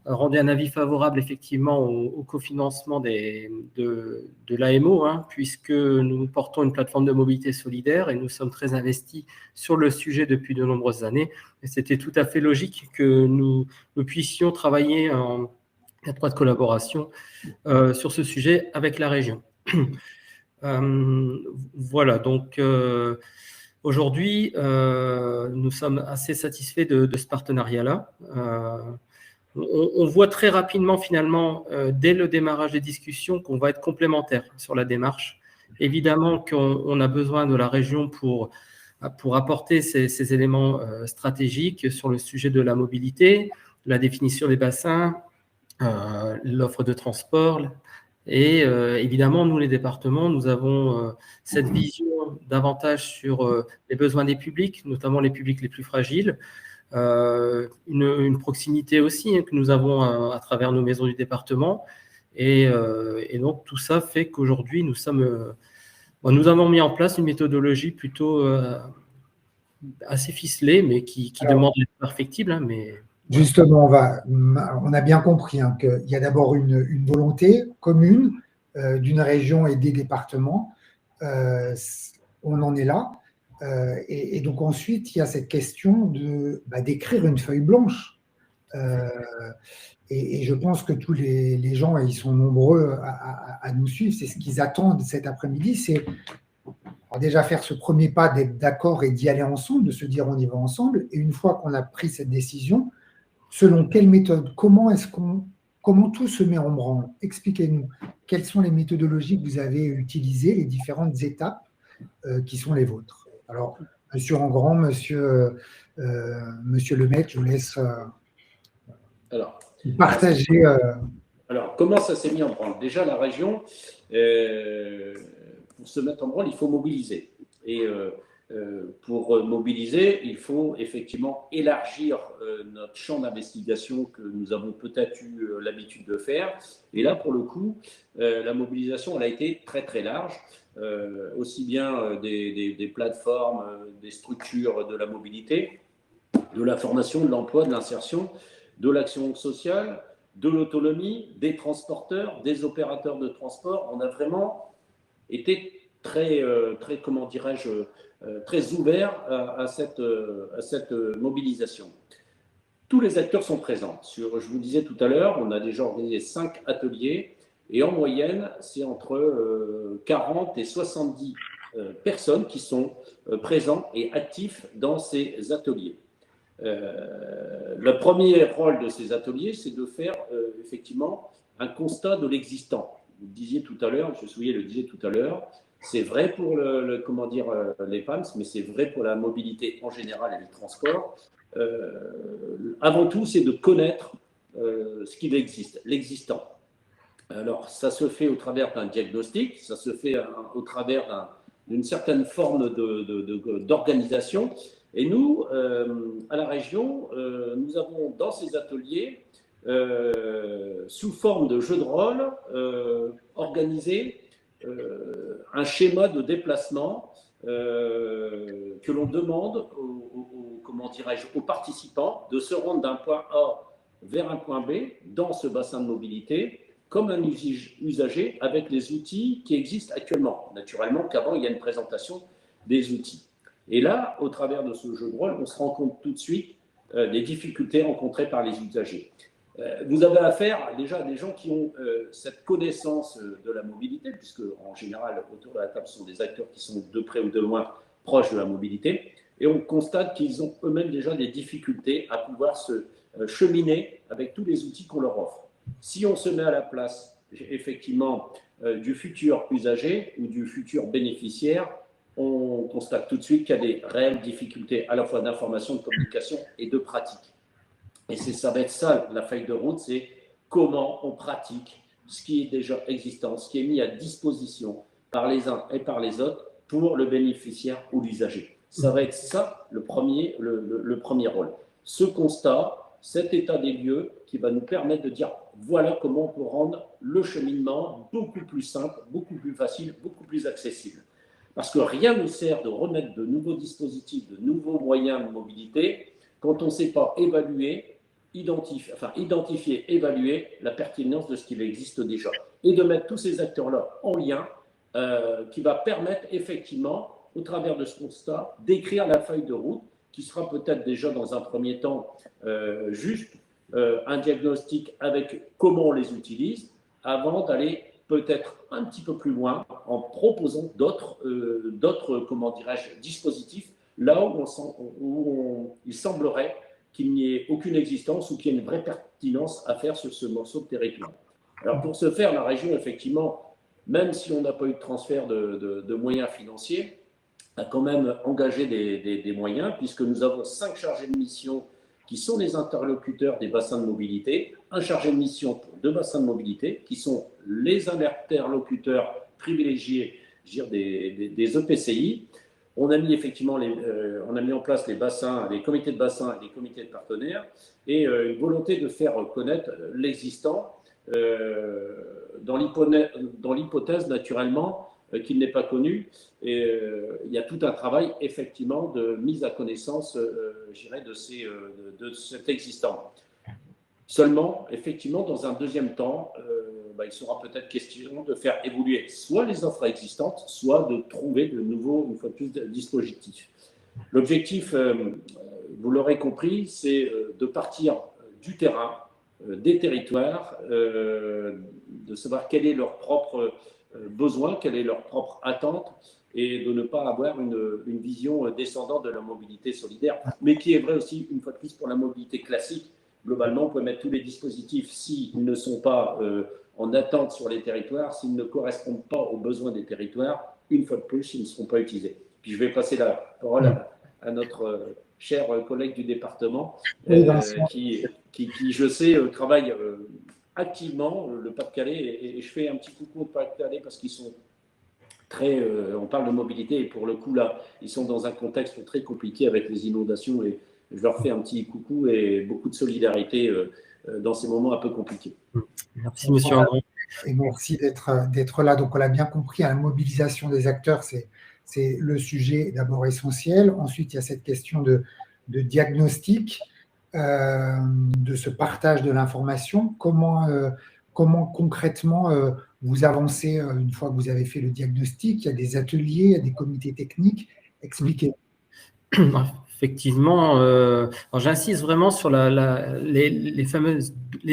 rendu un avis favorable effectivement au cofinancement de l'AMO, puisque nous portons une plateforme de mobilité solidaire et nous sommes très investis sur le sujet depuis de nombreuses années. Et c'était tout à fait logique que nous puissions travailler en étroite collaboration sur ce sujet avec la région. Voilà, donc aujourd'hui, nous sommes assez satisfaits de ce partenariat-là. On voit très rapidement, finalement, dès le démarrage des discussions, qu'on va être complémentaires sur la démarche. Évidemment qu'on a besoin de la région pour apporter ces éléments stratégiques sur le sujet de la mobilité, la définition des bassins, l'offre de transport. Et évidemment, nous, les départements, nous avons cette vision davantage sur les besoins des publics, notamment les publics les plus fragiles. Une proximité aussi que nous avons à travers nos maisons du département. Et donc, tout ça fait qu'aujourd'hui, nous avons mis en place une méthodologie plutôt assez ficelé, mais qui demande d'être perfectible. Hein, mais justement, on a bien compris qu'il y a d'abord une volonté commune d'une région et des départements. On en est là. Et donc ensuite, il y a cette question d'écrire une feuille blanche. Et je pense que tous les gens, et ils sont nombreux à nous suivre, c'est ce qu'ils attendent cet après-midi, c'est déjà faire ce premier pas d'être d'accord et d'y aller ensemble, de se dire on y va ensemble. Et une fois qu'on a pris cette décision, selon quelle méthode, comment tout se met en branle? Expliquez-nous. Quelles sont les méthodologies que vous avez utilisées, les différentes étapes qui sont les vôtres? Alors, Monsieur Engrand, Monsieur Lemaitre, je vous laisse partager. Alors, comment ça s'est mis en branle? Déjà, la région, pour se mettre en branle, il faut mobiliser. Et pour mobiliser, il faut effectivement élargir notre champ d'investigation que nous avons peut-être eu l'habitude de faire. Et là, pour le coup, la mobilisation, elle a été très très large, aussi bien des plateformes, des structures de la mobilité, de la formation, de l'emploi, de l'insertion, de l'action sociale, de l'autonomie, des transporteurs, des opérateurs de transport. On a vraiment été très comment dirais-je, très ouvert à cette mobilisation. Tous les acteurs sont présents. Je vous disais tout à l'heure, on a déjà organisé 5 ateliers et en moyenne, c'est entre 40 et 70 personnes qui sont présentes et actifs dans ces ateliers. Le premier rôle de ces ateliers, c'est de faire effectivement un constat de l'existant. Vous le disiez tout à l'heure, M. Souillet le disait tout à l'heure, c'est vrai pour les PAMS, mais c'est vrai pour la mobilité en général et les transports. Avant tout, c'est de connaître ce qu'il existe, l'existant. Alors, ça se fait au travers d'un diagnostic, ça se fait au travers d'une certaine forme d'organisation. Et nous, à la région, nous avons dans ces ateliers, sous forme de jeu de rôle, organisé un schéma de déplacement que l'on demande aux participants de se rendre d'un point A vers un point B dans ce bassin de mobilité comme un usager avec les outils qui existent actuellement. Naturellement qu'avant, il y a une présentation des outils. Et là, au travers de ce jeu de rôle, on se rend compte tout de suite des difficultés rencontrées par les usagers. Vous avez affaire déjà à des gens qui ont cette connaissance de la mobilité, puisque en général, autour de la table, ce sont des acteurs qui sont de près ou de loin proches de la mobilité, et on constate qu'ils ont eux-mêmes déjà des difficultés à pouvoir se cheminer avec tous les outils qu'on leur offre. Si on se met à la place, effectivement, du futur usager ou du futur bénéficiaire, on constate tout de suite qu'il y a des réelles difficultés à la fois d'information, de communication et de pratique. Et ça va être ça, la feuille de route, c'est comment on pratique ce qui est déjà existant, ce qui est mis à disposition par les uns et par les autres pour le bénéficiaire ou l'usager. Ça va être ça le premier rôle. Ce constat, cet état des lieux qui va nous permettre de dire voilà comment on peut rendre le cheminement beaucoup plus simple, beaucoup plus facile, beaucoup plus accessible. Parce que rien ne sert de remettre de nouveaux dispositifs, de nouveaux moyens de mobilité quand on ne sait pas identifier, évaluer la pertinence de ce qui existe déjà. Et de mettre tous ces acteurs-là en lien qui va permettre effectivement, au travers de ce constat, d'écrire la feuille de route qui sera peut-être déjà dans un premier temps juste un diagnostic avec comment on les utilise avant d'aller peut-être un petit peu plus loin en proposant d'autres dispositifs là où il semblerait qu'il n'y ait aucune existence ou qu'il y ait une vraie pertinence à faire sur ce morceau de territoire. Alors pour ce faire, la région, effectivement, même si on n'a pas eu de transfert de moyens financiers, a quand même engagé des moyens, puisque nous avons 5 chargés de mission qui sont les interlocuteurs des bassins de mobilité, un chargé de mission pour 2 bassins de mobilité, qui sont les interlocuteurs privilégiés, je veux dire, des EPCI. On a mis effectivement on a mis en place les bassins, les comités de bassins et les comités de partenaires, et une volonté de faire connaître l'existant dans l'hypothèse naturellement qu'il n'est pas connu. Et il y a tout un travail, effectivement, de mise à connaissance, je dirais, de cet existant. Seulement, effectivement, dans un deuxième temps, il sera peut-être question de faire évoluer soit les offres existantes, soit de trouver de nouveaux, une fois de plus, dispositifs. L'objectif, vous l'aurez compris, c'est de partir du terrain, des territoires, de savoir quel est leur propre besoin, quelle est leur propre attente, et de ne pas avoir une vision descendante de la mobilité solidaire, mais qui est vrai aussi, une fois de plus, pour la mobilité classique. Globalement, on peut mettre tous les dispositifs, s'ils ne sont pas en attente sur les territoires, s'ils ne correspondent pas aux besoins des territoires, une fois de plus, ils ne seront pas utilisés. Puis je vais passer la parole à notre cher collègue du département, qui, je sais, travaille activement le Pas-de-Calais, et je fais un petit coucou au Pas-de-Calais parce qu'ils sont très, on parle de mobilité, et pour le coup là, ils sont dans un contexte très compliqué avec les inondations, et je leur fais un petit coucou et beaucoup de solidarité dans ces moments un peu compliqués. Merci, monsieur André. Et merci d'être là. Donc, on l'a bien compris, la mobilisation des acteurs, c'est le sujet d'abord essentiel. Ensuite, il y a cette question de diagnostic, de ce partage de l'information. Comment concrètement vous avancez une fois que vous avez fait le diagnostic? Il y a des ateliers, il y a des comités techniques. Expliquez. Effectivement, j'insiste vraiment sur les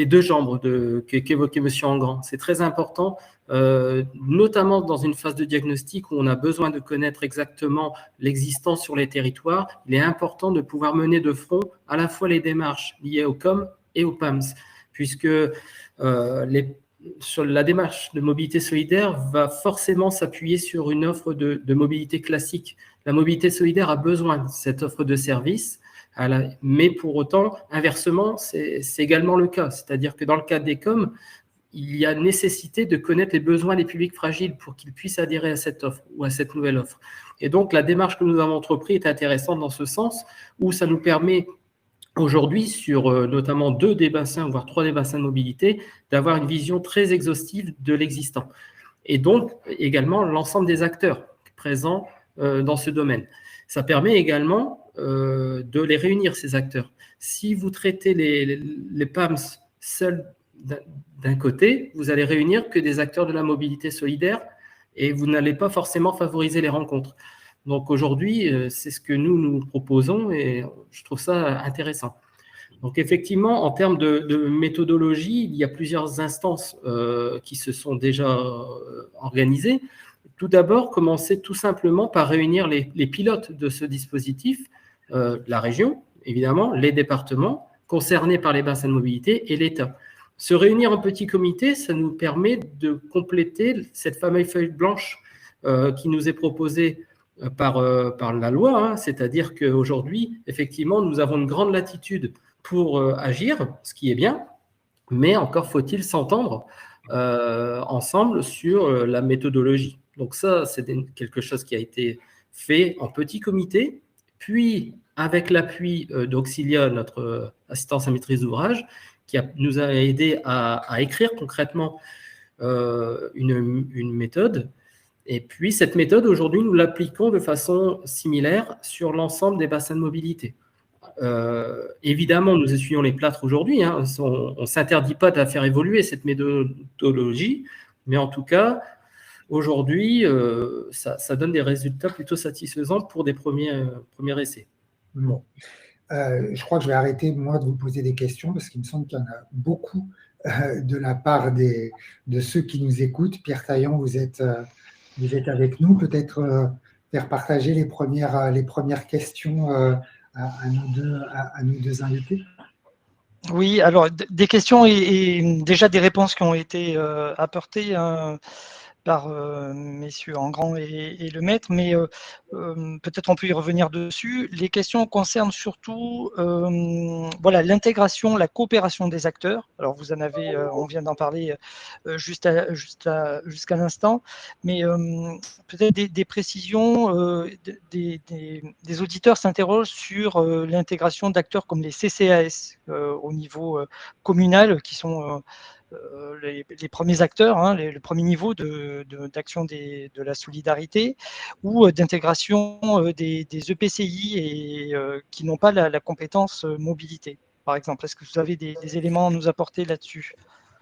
deux jambes qu'évoquait M. Engrand. C'est très important, notamment dans une phase de diagnostic où on a besoin de connaître exactement l'existence sur les territoires. Il est important de pouvoir mener de front à la fois les démarches liées au COM et au PAMS, puisque sur la démarche de mobilité solidaire va forcément s'appuyer sur une offre de mobilité classique. La mobilité solidaire a besoin de cette offre de service, mais pour autant, inversement, c'est également le cas. C'est-à-dire que dans le cadre des COM, il y a nécessité de connaître les besoins des publics fragiles pour qu'ils puissent adhérer à cette offre ou à cette nouvelle offre. Et donc, la démarche que nous avons entreprise est intéressante dans ce sens, où ça nous permet aujourd'hui, sur notamment 2 des bassins, voire 3 des bassins de mobilité, d'avoir une vision très exhaustive de l'existant. Et donc, également, l'ensemble des acteurs présents dans ce domaine. Ça permet également de les réunir, ces acteurs. Si vous traitez les PAMS seuls d'un côté, vous allez réunir que des acteurs de la mobilité solidaire et vous n'allez pas forcément favoriser les rencontres. Donc aujourd'hui, c'est ce que nous proposons et je trouve ça intéressant. Donc effectivement, en termes de méthodologie, il y a plusieurs instances qui se sont déjà organisées. Tout d'abord, commencer tout simplement par réunir les pilotes de ce dispositif, la région, évidemment, les départements concernés par les bassins de mobilité et l'État. Se réunir en petit comité, ça nous permet de compléter cette fameuse feuille blanche qui nous est proposée par la loi, hein, c'est-à-dire qu'aujourd'hui, effectivement, nous avons une grande latitude pour agir, ce qui est bien, mais encore faut-il s'entendre ensemble sur la méthodologie. Donc ça, c'est quelque chose qui a été fait en petit comité, puis avec l'appui d'Auxilia, notre assistance à maîtrise d'ouvrage, qui nous a aidé à écrire concrètement une méthode. Et puis, cette méthode, aujourd'hui, nous l'appliquons de façon similaire sur l'ensemble des bassins de mobilité. Évidemment, nous essuyons les plâtres aujourd'hui. Hein. On ne s'interdit pas de la faire évoluer, cette méthodologie, mais en tout cas, aujourd'hui, ça donne des résultats plutôt satisfaisants pour des premiers essais. Bon. Je crois que je vais arrêter, moi, de vous poser des questions parce qu'il me semble qu'il y en a beaucoup de la part de ceux qui nous écoutent. Pierre Taillant, vous êtes avec nous. Peut-être faire partager les premières questions à nos deux invités. Oui, alors des questions et déjà des réponses qui ont été apportées par messieurs Engrand et Lemaître, mais peut-être on peut y revenir dessus. Les questions concernent surtout voilà, l'intégration, la coopération des acteurs. Alors vous en avez, on vient d'en parler jusqu'à l'instant, mais peut-être des précisions, des auditeurs s'interrogent sur l'intégration d'acteurs comme les CCAS au niveau communal, qui sont les premiers acteurs, hein, le premier niveau d'action de la solidarité ou d'intégration des EPCI et qui n'ont pas la compétence mobilité, par exemple. Est-ce que vous avez des éléments à nous apporter là-dessus?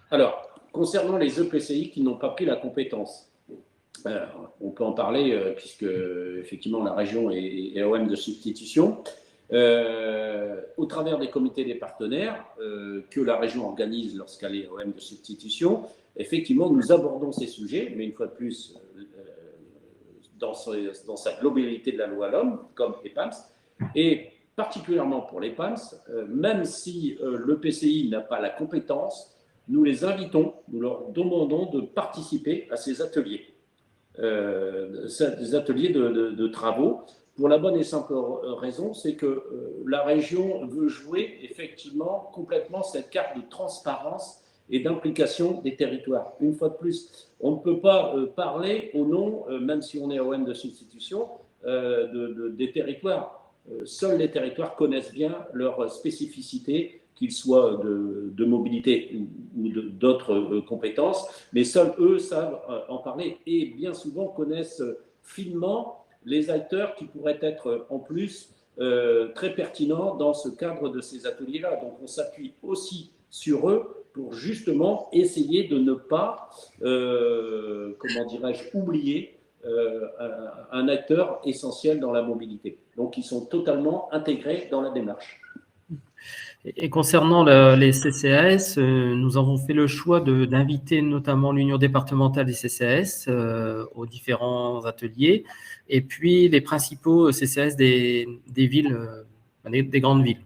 Alors, concernant les EPCI qui n'ont pas pris la compétence, on peut en parler puisque effectivement la région est OM de substitution. Au travers des comités des partenaires que la région organise lorsqu'elle est OM de substitution, effectivement, nous abordons ces sujets, mais une fois de plus, dans sa globalité de la loi LOM, comme les PAMS, et particulièrement pour les PAMS, même si le PCI n'a pas la compétence, nous les invitons, nous leur demandons de participer à ces ateliers, des ateliers de travaux, pour la bonne et simple raison, c'est que la région veut jouer effectivement complètement cette carte de transparence et d'implication des territoires. Une fois de plus, on ne peut pas parler au nom, même si on est OM de substitution, des territoires. Seuls les territoires connaissent bien leurs spécificités, qu'ils soient de mobilité ou d'autres compétences, mais seuls eux savent en parler et bien souvent connaissent finement les acteurs qui pourraient être en plus très pertinents dans ce cadre de ces ateliers-là. Donc on s'appuie aussi sur eux pour justement essayer de ne pas, comment dirais-je, oublier un acteur essentiel dans la mobilité. Donc ils sont totalement intégrés dans la démarche. Et concernant les CCAS, nous avons fait le choix d'inviter notamment l'Union départementale des CCAS aux différents ateliers et puis les principaux CCAS des villes, des grandes villes,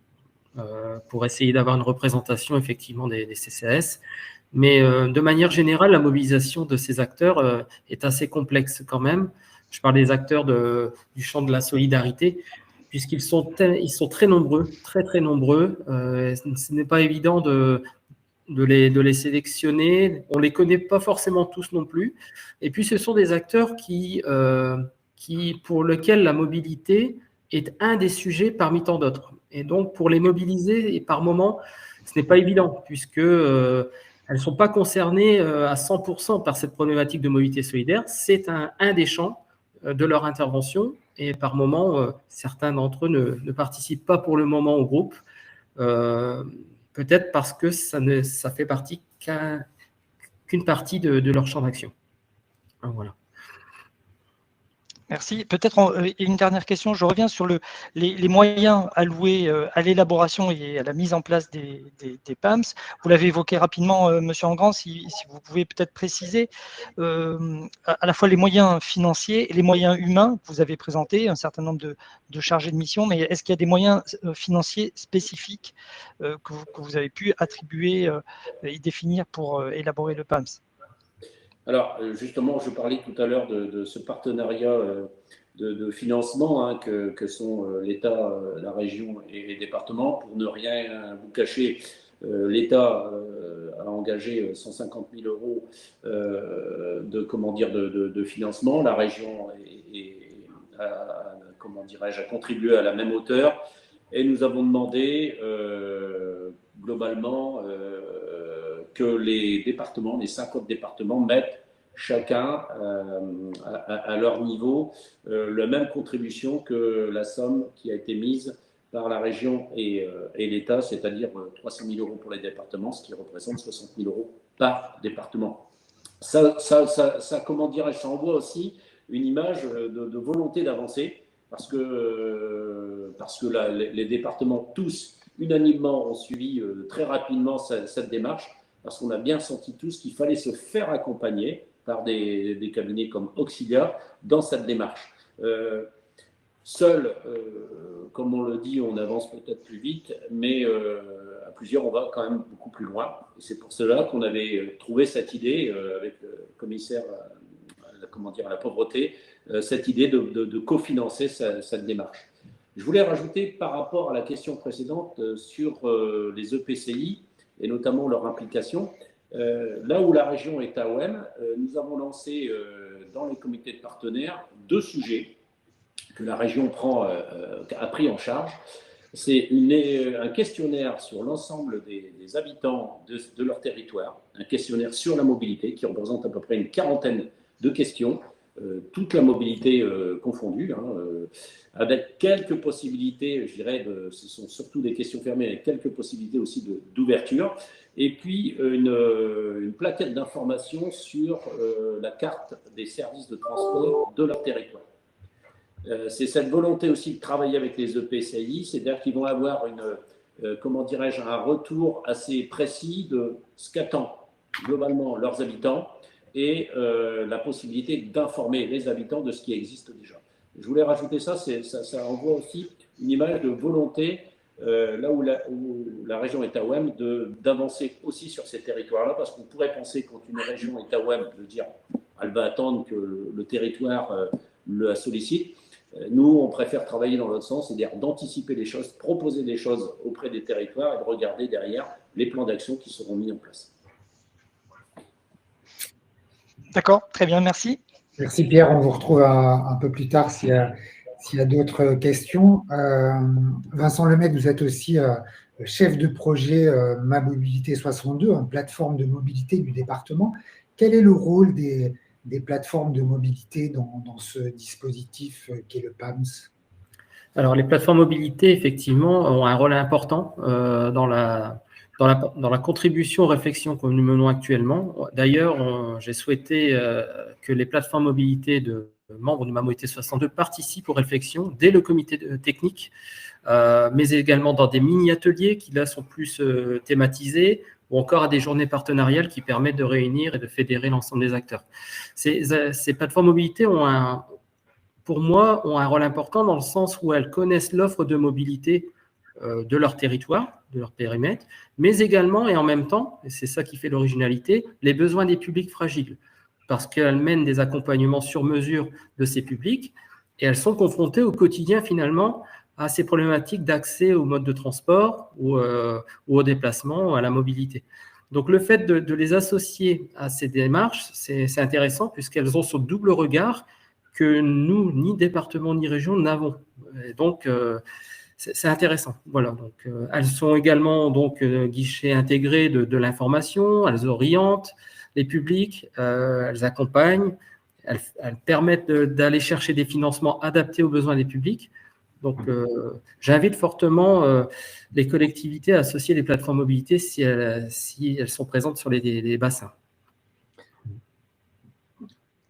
pour essayer d'avoir une représentation effectivement des CCAS. Mais de manière générale, la mobilisation de ces acteurs est assez complexe quand même. Je parle des acteurs du champ de la solidarité, puisqu'ils sont très nombreux, très nombreux. Ce n'est pas évident de les sélectionner. On ne les connaît pas forcément tous non plus. Et puis, ce sont des acteurs pour lesquels la mobilité est un des sujets parmi tant d'autres. Et donc, pour les mobiliser, et par moment, ce n'est pas évident, puisque elles ne sont pas concernées à 100% par cette problématique de mobilité solidaire. C'est un des champs de leur intervention. Et par moment, certains d'entre eux ne participent pas pour le moment au groupe, peut-être parce que ça fait partie qu'une partie de leur champ d'action. Voilà. Merci. Peut-être une dernière question. Je reviens sur les moyens alloués à l'élaboration et à la mise en place des PAMS. Vous l'avez évoqué rapidement, Monsieur Engrand, si vous pouvez peut-être préciser à la fois les moyens financiers et les moyens humains que vous avez présentés, un certain nombre de chargés de mission, mais est-ce qu'il y a des moyens financiers spécifiques que vous avez pu attribuer et définir pour élaborer le PAMS? Alors, justement, je parlais tout à l'heure de ce partenariat de financement hein, que sont l'État, la région et les départements. Pour ne rien vous cacher, l'État a engagé 150 000 euros de financement. La région a contribué à la même hauteur. Et nous avons demandé globalement que les départements, les 5 autres départements, mettent chacun à leur niveau la même contribution que la somme qui a été mise par la région et l'État, c'est-à-dire 300 000 euros pour les départements, ce qui représente 60 000 euros par département. Ça envoie aussi une image de volonté d'avancer parce que les départements tous unanimement ont suivi très rapidement cette démarche parce qu'on a bien senti tous qu'il fallait se faire accompagner par des cabinets comme Auxilia dans cette démarche. Seul, comme on le dit, on avance peut-être plus vite, mais à plusieurs, on va quand même beaucoup plus loin. Et c'est pour cela qu'on avait trouvé cette idée avec le commissaire à la pauvreté, cette idée de cofinancer cette démarche. Je voulais rajouter par rapport à la question précédente sur les EPCI et notamment leur implication. Là où la région est AOM, nous avons lancé dans les comités de partenaires 2 sujets que la région a pris en charge. C'est un questionnaire sur l'ensemble des habitants de leur territoire, un questionnaire sur la mobilité qui représente à peu près une quarantaine de questions, toute la mobilité confondue, hein, avec quelques possibilités, je dirais, ce sont surtout des questions fermées, avec quelques possibilités aussi d'ouverture, et puis une plaquette d'informations sur la carte des services de transport de leur territoire. C'est cette volonté aussi de travailler avec les EPCI, c'est-à-dire qu'ils vont avoir comment dirais-je, un retour assez précis de ce qu'attendent globalement leurs habitants et la possibilité d'informer les habitants de ce qui existe déjà. Je voulais rajouter ça, ça envoie aussi une image de volonté, là où la région est à WEM, d'avancer aussi sur ces territoires-là, parce qu'on pourrait penser, quand une région est à WEM, de dire elle va attendre que le territoire la sollicite. Nous, on préfère travailler dans l'autre sens, c'est-à-dire d'anticiper les choses, proposer des choses auprès des territoires et de regarder derrière les plans d'action qui seront mis en place. D'accord, très bien, merci. Merci Pierre, on vous retrouve un peu plus tard s'il y a d'autres questions. Vincent Lemaitre, vous êtes aussi chef de projet Ma Mobilité 62, une plateforme de mobilité du département. Quel est le rôle des plateformes de mobilité dans ce dispositif qu'est le PAMS? Alors, les plateformes mobilité, effectivement, ont un rôle important dans la contribution aux réflexions que nous menons actuellement. D'ailleurs, j'ai souhaité que les plateformes mobilité de membres de Ma Mobilité 62 participent aux réflexions dès le comité technique, mais également dans des mini-ateliers qui, là, sont plus thématisés, ou encore à des journées partenariales qui permettent de réunir et de fédérer l'ensemble des acteurs. Ces plateformes mobilité pour moi, ont un rôle important dans le sens où elles connaissent l'offre de mobilité de leur territoire, de leur périmètre, mais également et en même temps, et c'est ça qui fait l'originalité, les besoins des publics fragiles, parce qu'elles mènent des accompagnements sur mesure de ces publics et elles sont confrontées au quotidien finalement à ces problématiques d'accès au mode de transport ou au déplacement, ou à la mobilité. Donc, le fait de les associer à ces démarches, c'est intéressant puisqu'elles ont ce double regard que nous, ni département ni région, n'avons. Et donc, c'est intéressant. Voilà. Donc, elles sont également guichets intégrés de l'information, elles orientent les publics, elles accompagnent, elles permettent d'aller chercher des financements adaptés aux besoins des publics. Donc, j'invite fortement les collectivités à associer les plateformes mobilité si elles sont présentes sur les bassins.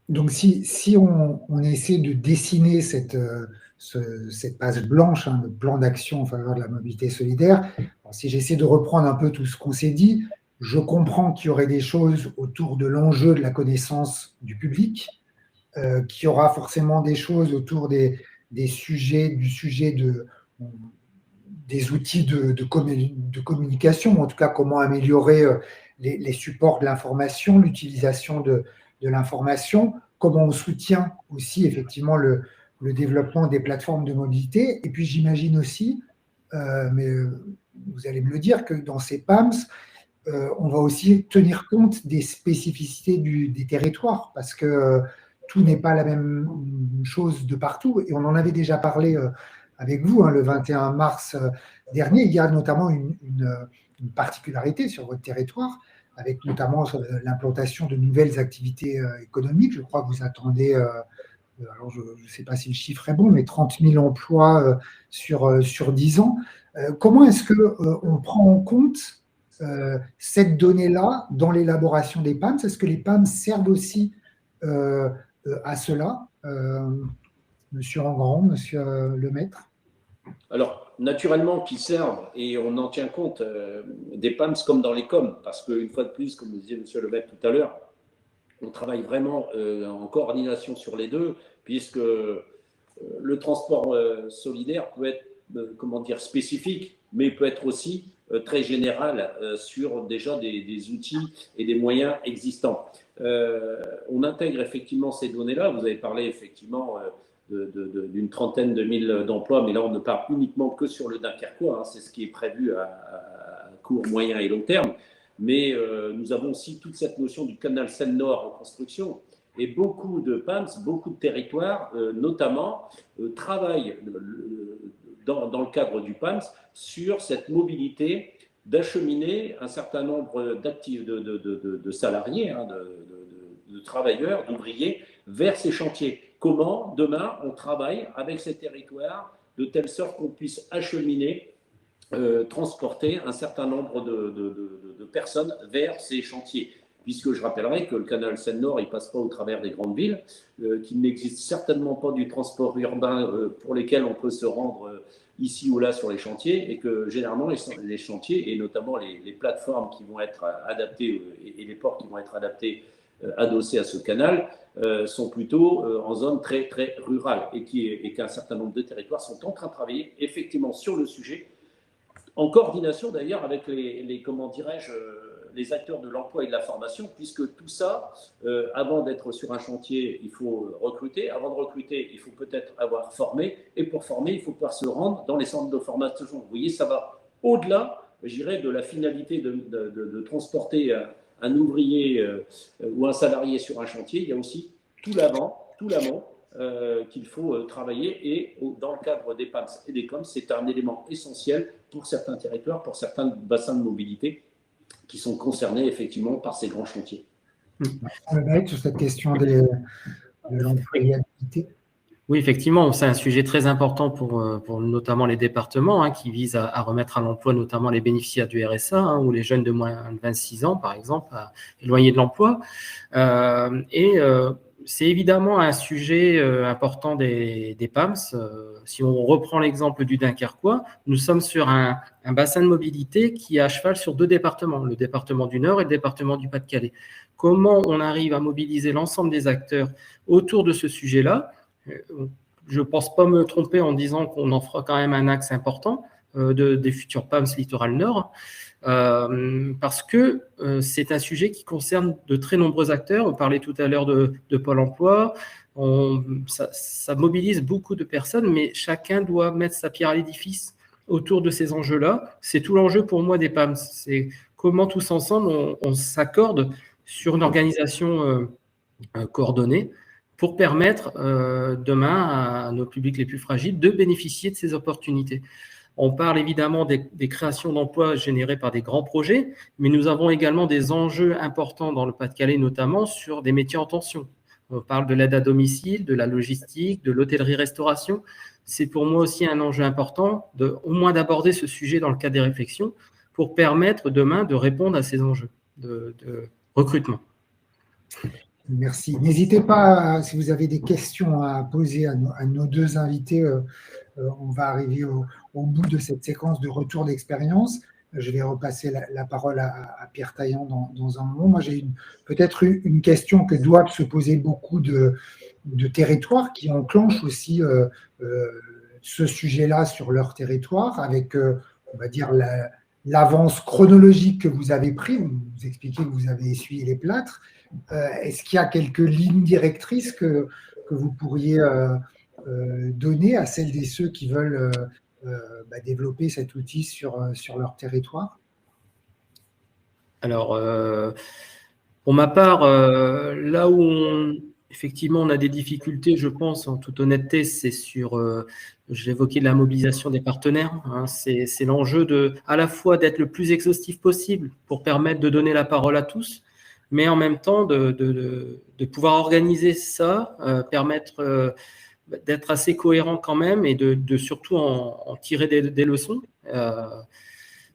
Donc, si on essaie de dessiner cette page blanche, le plan d'action en faveur de la mobilité solidaire, si j'essaie de reprendre un peu tout ce qu'on s'est dit, je comprends qu'il y aurait des choses autour de l'enjeu de la connaissance du public, qu'il y aura forcément des choses autour des sujets, des outils de communication, en tout cas comment améliorer les supports de l'information, l'utilisation de l'information, comment on soutient aussi effectivement le développement des plateformes de mobilité. Et puis j'imagine aussi, mais vous allez me le dire, que dans ces PAMS, on va aussi tenir compte des spécificités des territoires, parce que tout n'est pas la même chose de partout. Et on en avait déjà parlé avec vous le 21 mars dernier. Il y a notamment une particularité sur votre territoire, avec notamment l'implantation de nouvelles activités économiques. Je crois que vous attendez, alors je ne sais pas si le chiffre est bon, mais 30 000 emplois sur 10 ans. Comment est-ce qu'on prend en compte cette donnée-là dans l'élaboration des PAMS? Est-ce que les PAMS servent aussi à cela, Monsieur Engrand, Monsieur Lemaitre? Alors, naturellement, qu'ils servent, et on en tient compte des PAMS comme dans les COM, parce qu'une fois de plus, comme vous disiez, Monsieur Lemaitre tout à l'heure, on travaille vraiment en coordination sur les deux, puisque le transport solidaire peut être, spécifique, mais peut être aussi très général sur déjà des outils et des moyens existants. On intègre effectivement ces données-là. Vous avez parlé effectivement d'une trentaine de mille d'emplois, mais là on ne parle uniquement que sur le Dunkerquois, c'est ce qui est prévu à court, moyen et long terme. Mais nous avons aussi toute cette notion du canal Seine-Nord en construction, et beaucoup de PAMS, beaucoup de territoires notamment travaillent dans le cadre du PAMS sur cette mobilité d'acheminer un certain nombre de salariés, hein, de travailleurs, d'ouvriers, vers ces chantiers. Comment, demain, on travaille avec ces territoires de telle sorte qu'on puisse acheminer, transporter un certain nombre de personnes vers ces chantiers. Puisque je rappellerai que le canal Seine-Nord, il ne passe pas au travers des grandes villes, qu'il n'existe certainement pas du transport urbain pour lesquels on peut se rendre ici ou là sur les chantiers, et que généralement les chantiers, et notamment les plateformes qui vont être adaptées et les ports qui vont être adaptés, adossés à ce canal, sont plutôt en zone très, très rurale, et qu'un certain nombre de territoires sont en train de travailler effectivement sur le sujet, en coordination d'ailleurs avec comment dirais-je, les acteurs de l'emploi et de la formation, puisque tout ça, avant d'être sur un chantier, il faut recruter. Avant de recruter, il faut peut-être avoir formé. Et pour former, il faut pouvoir se rendre dans les centres de formation. Vous voyez, ça va au-delà, je dirais, de la finalité de transporter un ouvrier ou un salarié sur un chantier. Il y a aussi tout l'amont qu'il faut travailler. Et dans le cadre des PAMS et des COMS, c'est un élément essentiel pour certains territoires, pour certains bassins de mobilité qui sont concernés effectivement par ces grands chantiers. On va être sur cette question de l'employabilité. Oui, effectivement, c'est un sujet très important pour notamment les départements, hein, qui visent à remettre à l'emploi notamment les bénéficiaires du RSA, hein, ou les jeunes de moins de 26 ans, par exemple, éloignés de l'emploi. C'est évidemment un sujet important des PAMS. Si on reprend l'exemple du Dunkerquois, nous sommes sur un bassin de mobilité qui est à cheval sur 2 départements, le département du Nord et le département du Pas-de-Calais. Comment on arrive à mobiliser l'ensemble des acteurs autour de ce sujet-là? Je ne pense pas me tromper en disant qu'on en fera quand même un axe important des futurs PAMS Littoral Nord, parce que c'est un sujet qui concerne de très nombreux acteurs. On parlait tout à l'heure de Pôle emploi. Ça mobilise beaucoup de personnes, mais chacun doit mettre sa pierre à l'édifice autour de ces enjeux-là. C'est tout l'enjeu pour moi des PAMS. C'est comment tous ensemble on s'accorde sur une organisation coordonnée pour permettre demain à nos publics les plus fragiles de bénéficier de ces opportunités. On parle évidemment des créations d'emplois générées par des grands projets, mais nous avons également des enjeux importants dans le Pas-de-Calais, notamment sur des métiers en tension. On parle de l'aide à domicile, de la logistique, de l'hôtellerie-restauration. C'est pour moi aussi un enjeu important, au moins d'aborder ce sujet dans le cadre des réflexions pour permettre demain de répondre à ces enjeux de recrutement. Merci. N'hésitez pas, si vous avez des questions à poser à nos 2 invités, on va arriver au bout de cette séquence de retour d'expérience. Je vais repasser la parole à Pierre Taillant dans un moment. Moi, j'ai peut-être une question que doivent se poser beaucoup de territoires qui enclenchent aussi ce sujet-là sur leur territoire avec, on va dire, l'avance chronologique que vous avez prise. Vous expliquez que vous avez essuyé les plâtres. Est-ce qu'il y a quelques lignes directrices que vous pourriez donner à celles et ceux qui veulent développer cet outil sur leur territoire? Alors, pour ma part, là où effectivement on a des difficultés, je pense, en toute honnêteté, c'est sur, j'ai évoqué la mobilisation des partenaires, hein, c'est l'enjeu à la fois d'être le plus exhaustif possible pour permettre de donner la parole à tous, mais en même temps de pouvoir organiser ça, permettre d'être assez cohérent quand même et de surtout en tirer des leçons.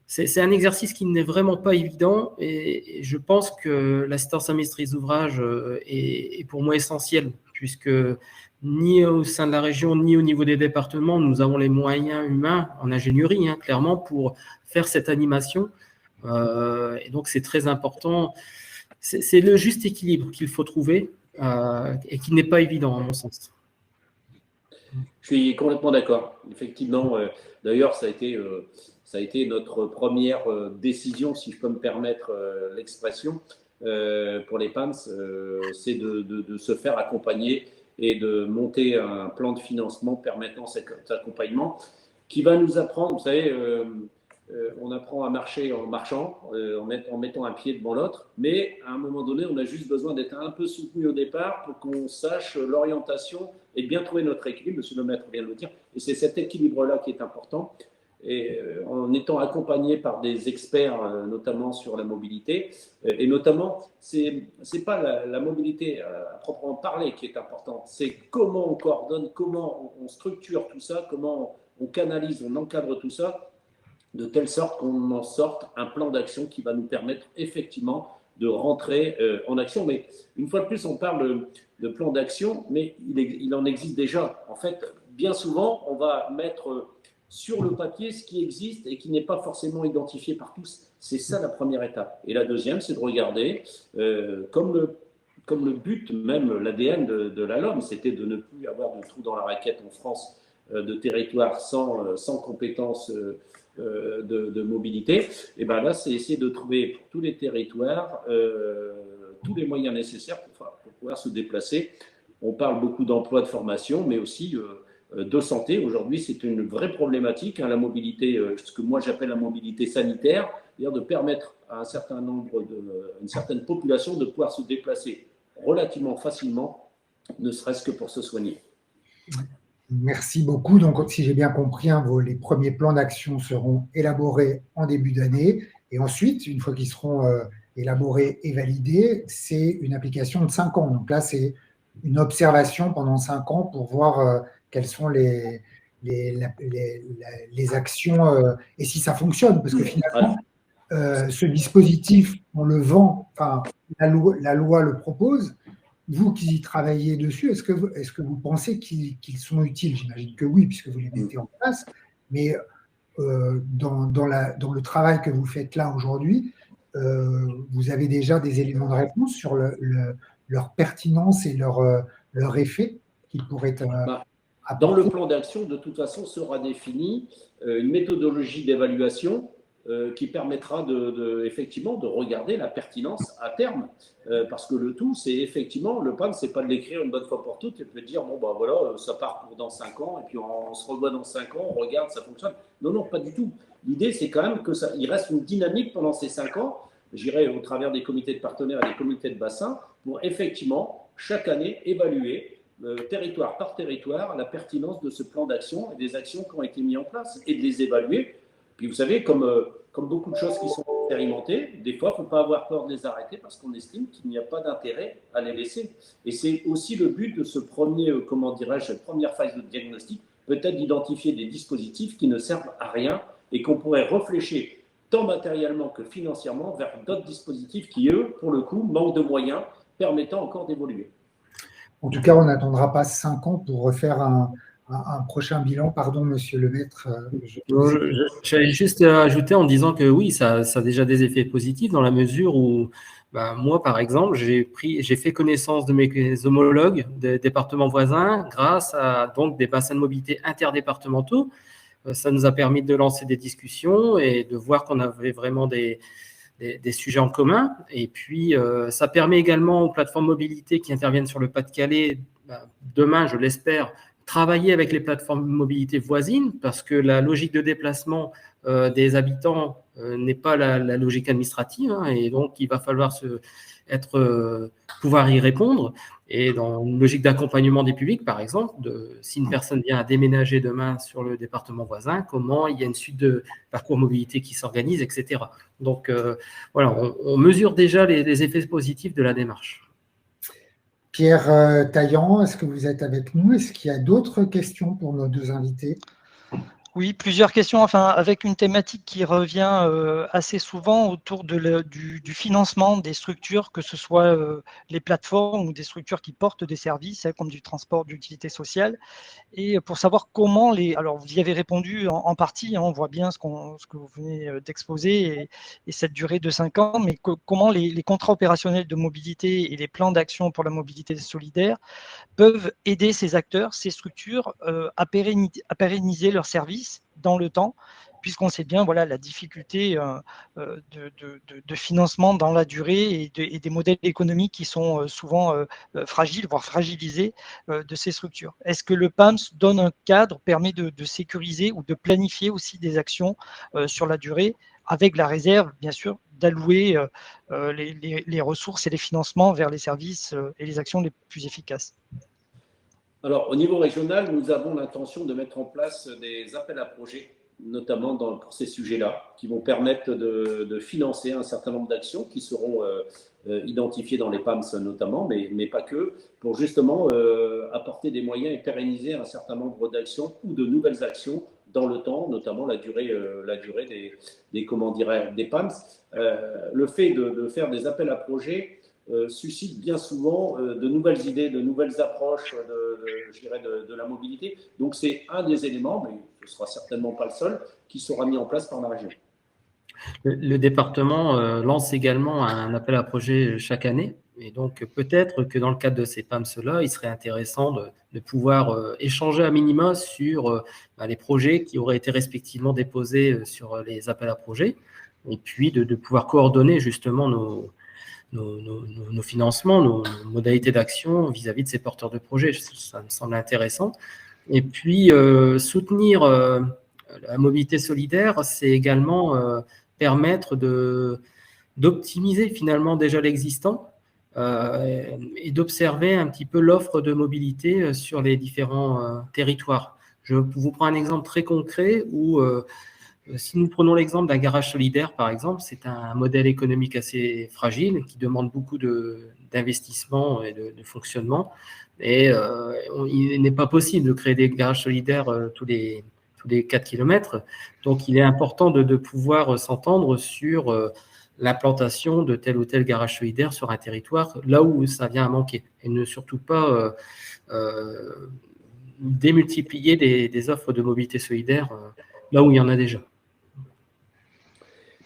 C'est un exercice qui n'est vraiment pas évident et je pense que l'assistance à maîtrise d'ouvrage est pour moi essentielle, puisque ni au sein de la région ni au niveau des départements, nous avons les moyens humains en ingénierie, hein, clairement, pour faire cette animation. Et donc, c'est très important. C'est le juste équilibre qu'il faut trouver et qui n'est pas évident, à mon sens. Je suis complètement d'accord. Effectivement, d'ailleurs, ça a été notre première décision, si je peux me permettre l'expression, pour les PAMS, c'est de se faire accompagner et de monter un plan de financement permettant cet accompagnement qui va nous apprendre, vous savez, on apprend à marcher en marchant, en mettant un pied devant l'autre, mais à un moment donné, on a juste besoin d'être un peu soutenu au départ pour qu'on sache l'orientation et bien trouver notre équilibre. Monsieur le maître vient de le dire, et c'est cet équilibre-là qui est important. Et en étant accompagné par des experts, notamment sur la mobilité, et notamment, c'est pas la mobilité à proprement parler qui est importante, c'est comment on coordonne, comment on structure tout ça, comment on canalise, on encadre tout ça, de telle sorte qu'on en sorte un plan d'action qui va nous permettre effectivement de rentrer en action. Mais une fois de plus, on parle de plan d'action, mais il en existe déjà. En fait, bien souvent, on va mettre sur le papier ce qui existe et qui n'est pas forcément identifié par tous. C'est ça la première étape. Et la deuxième, c'est de regarder, comme le but, même l'ADN de la LOM, c'était de ne plus avoir de trou dans la raquette en France, de territoire sans compétences de mobilité. Et bien là, c'est essayer de trouver pour tous les territoires tous les moyens nécessaires pour pouvoir se déplacer. On parle beaucoup d'emploi, de formation, mais aussi de santé. Aujourd'hui, c'est une vraie problématique, la mobilité, ce que moi j'appelle la mobilité sanitaire, c'est-à-dire de permettre à un certain nombre une certaine population de pouvoir se déplacer relativement facilement, ne serait-ce que pour se soigner. Merci beaucoup. Donc, si j'ai bien compris, les premiers plans d'action seront élaborés en début d'année. Et ensuite, une fois qu'ils seront élaborés et validés, c'est une application de 5 ans. Donc là, c'est une observation pendant 5 ans pour voir quelles sont les actions et si ça fonctionne. Parce que finalement, ce dispositif, on le vend, enfin, la loi le propose. Vous qui travaillez dessus, est-ce que vous pensez qu'ils sont utiles? J'imagine que oui, puisque vous les mettez en place. Mais dans le travail que vous faites là aujourd'hui, vous avez déjà des éléments de réponse sur leur pertinence et leur effet qu'ils pourraient apporter? Dans le plan d'action, de toute façon, sera définie une méthodologie d'évaluation qui permettra effectivement de regarder la pertinence à terme. Parce que le tout, c'est effectivement, le plan, c'est pas de l'écrire une bonne fois pour toutes et de dire, bon, ben voilà, ça part pour dans 5 ans, et puis on se revoit dans 5 ans, on regarde, ça fonctionne. Non, non, pas du tout. L'idée, c'est quand même qu'il reste une dynamique pendant ces 5 ans, j'irai au travers des comités de partenaires et des comités de bassin, pour effectivement, chaque année, évaluer territoire par territoire la pertinence de ce plan d'action et des actions qui ont été mises en place et de les évaluer. Puis vous savez, comme beaucoup de choses qui sont expérimentées, des fois, il ne faut pas avoir peur de les arrêter parce qu'on estime qu'il n'y a pas d'intérêt à les laisser. Et c'est aussi le but de ce première phase de diagnostic, peut-être d'identifier des dispositifs qui ne servent à rien et qu'on pourrait réfléchir tant matériellement que financièrement vers d'autres dispositifs qui, eux, pour le coup, manquent de moyens permettant encore d'évoluer. En tout cas, on n'attendra pas 5 ans pour refaire un prochain bilan. Pardon, monsieur le maître. J'allais juste ajouter en disant que oui, ça a déjà des effets positifs dans la mesure où, moi, par exemple, j'ai fait connaissance de mes homologues des départements voisins grâce à donc des bassins de mobilité interdépartementaux. Ça nous a permis de lancer des discussions et de voir qu'on avait vraiment des sujets en commun. Et puis, ça permet également aux plateformes mobilité qui interviennent sur le Pas-de-Calais, demain, je l'espère, travailler avec les plateformes mobilité voisines, parce que la logique de déplacement des habitants n'est pas la logique administrative, et donc il va falloir pouvoir y répondre. Et dans une logique d'accompagnement des publics, par exemple, si une personne vient à déménager demain sur le département voisin, comment il y a une suite de parcours mobilité qui s'organise, etc. Donc voilà, on mesure déjà les effets positifs de la démarche. Pierre Taillant, est-ce que vous êtes avec nous? Est-ce qu'il y a d'autres questions pour nos deux invités? Oui, plusieurs questions, enfin, avec une thématique qui revient assez souvent autour du financement des structures, que ce soit les plateformes ou des structures qui portent des services, comme du transport d'utilité sociale, et pour savoir comment alors vous y avez répondu en partie, on voit bien ce que vous venez d'exposer et cette durée de 5 ans, mais comment les contrats opérationnels de mobilité et les plans d'action pour la mobilité solidaire peuvent aider ces acteurs, ces structures à pérenniser leurs services dans le temps puisqu'on sait bien voilà, la difficulté de financement dans la durée et des modèles économiques qui sont souvent fragiles, voire fragilisés de ces structures. Est-ce que le PAMS donne un cadre, permet de sécuriser ou de planifier aussi des actions sur la durée, avec la réserve, bien sûr, d'allouer les ressources et les financements vers les services et les actions les plus efficaces? Alors, au niveau régional, nous avons l'intention de mettre en place des appels à projets, notamment pour ces sujets-là, qui vont permettre de financer un certain nombre d'actions qui seront identifiées dans les PAMS notamment, mais pas que, pour justement apporter des moyens et pérenniser un certain nombre d'actions ou de nouvelles actions dans le temps, notamment la durée des PAMS. Le fait de faire des appels à projets suscite bien souvent de nouvelles idées, de nouvelles approches de la mobilité. Donc c'est un des éléments, mais ce ne sera certainement pas le seul, qui sera mis en place par la région. Le département lance également un appel à projet chaque année. Et donc peut-être que dans le cadre de ces PAMS-là, il serait intéressant de pouvoir échanger à minima sur les projets qui auraient été respectivement déposés sur les appels à projets, et puis de pouvoir coordonner justement nos financements, nos modalités d'action vis-à-vis de ces porteurs de projets. Ça me semble intéressant. Et puis, soutenir la mobilité solidaire, c'est également permettre d'optimiser finalement déjà l'existant et d'observer un petit peu l'offre de mobilité sur les différents territoires. Je vous prends un exemple très concret où si nous prenons l'exemple d'un garage solidaire, par exemple, c'est un modèle économique assez fragile qui demande beaucoup d'investissement et de fonctionnement. Et il n'est pas possible de créer des garages solidaires tous les 4 km. Donc, il est important de pouvoir s'entendre sur l'implantation de tel ou tel garage solidaire sur un territoire, là où ça vient à manquer. Et ne surtout pas démultiplier des offres de mobilité solidaire là où il y en a déjà.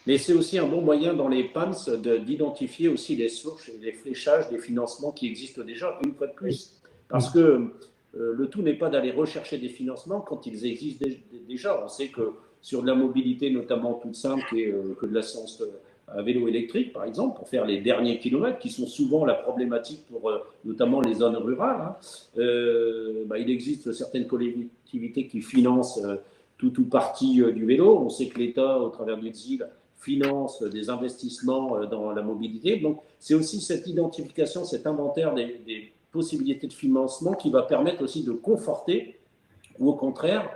Mais c'est aussi un bon moyen dans les PAMS d'identifier aussi les sources et les fléchages des financements qui existent déjà, une fois de plus. Parce que le tout n'est pas d'aller rechercher des financements quand ils existent déjà. On sait que sur de la mobilité, notamment toute simple, que de la séance à vélo électrique, par exemple, pour faire les derniers kilomètres, qui sont souvent la problématique pour notamment les zones rurales, il existe certaines collectivités qui financent tout ou partie du vélo. On sait que l'État, au travers du ZIL, finance des investissements dans la mobilité. Donc, c'est aussi cette identification, cet inventaire des possibilités de financement qui va permettre aussi de conforter ou au contraire,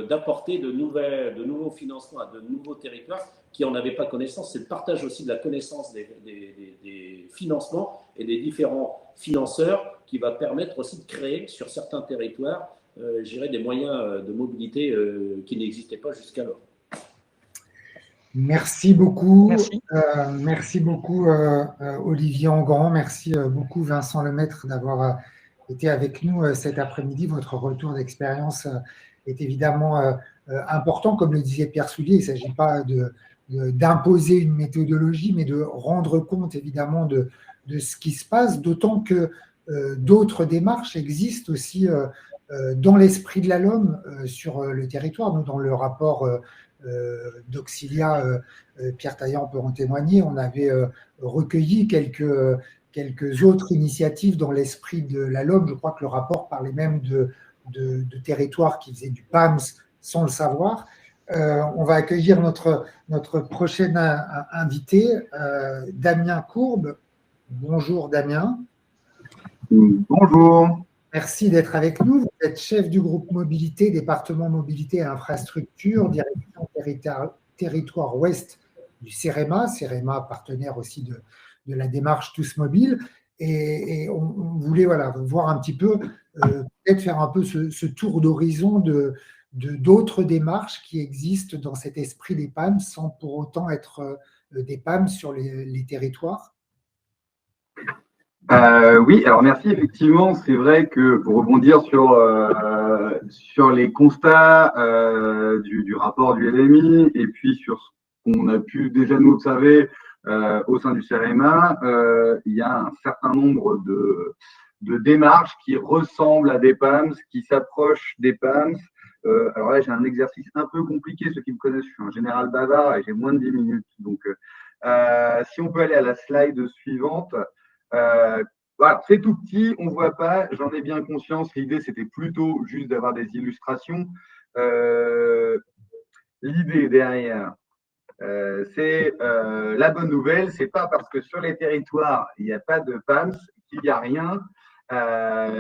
d'apporter de nouveaux financements à de nouveaux territoires qui n'en avaient pas connaissance. C'est le partage aussi de la connaissance des financements et des différents financeurs qui va permettre aussi de créer sur certains territoires des moyens de mobilité qui n'existaient pas jusqu'alors. Merci beaucoup. Merci. Merci beaucoup Olivier Engrand. Merci beaucoup Vincent Lemaître d'avoir été avec nous cet après-midi. Votre retour d'expérience est évidemment important. Comme le disait Pierre Soulier, il ne s'agit pas d'imposer une méthodologie, mais de rendre compte évidemment de ce qui se passe, d'autant que d'autres démarches existent aussi dans l'esprit de la LOM sur le territoire. Nous, dans le rapport d'Auxilia, Pierre Taillant peut en témoigner, on avait recueilli quelques autres initiatives dans l'esprit de la LOM. Je crois que le rapport parlait même de territoires qui faisaient du PAMS sans le savoir. On va accueillir notre prochain invité, Damien Courbe. Bonjour Damien. Bonjour. Merci d'être avec nous. Vous êtes chef du groupe mobilité, département mobilité et infrastructure, direction territoire ouest du CEREMA, partenaire aussi de la démarche Tous Mobiles. Et on voulait voir un petit peu, peut-être faire un peu ce tour d'horizon d'autres démarches qui existent dans cet esprit des PAMS sans pour autant être des PAMS sur les territoires. Oui, alors merci. Effectivement, c'est vrai que pour rebondir sur les constats du rapport du LMI et puis sur ce qu'on a pu déjà nous observer au sein du CEREMA, il y a un certain nombre de démarches qui ressemblent à des PAMS, qui s'approchent des PAMS, Alors là, j'ai un exercice un peu compliqué. Ceux qui me connaissent, je suis un général bavard et j'ai moins de 10 minutes. Donc, si on peut aller à la slide suivante. Voilà, c'est tout petit, on ne voit pas, j'en ai bien conscience. L'idée, c'était plutôt juste d'avoir des illustrations. L'idée derrière, c'est la bonne nouvelle, c'est pas parce que sur les territoires, il n'y a pas de PAMS qu'il n'y a rien,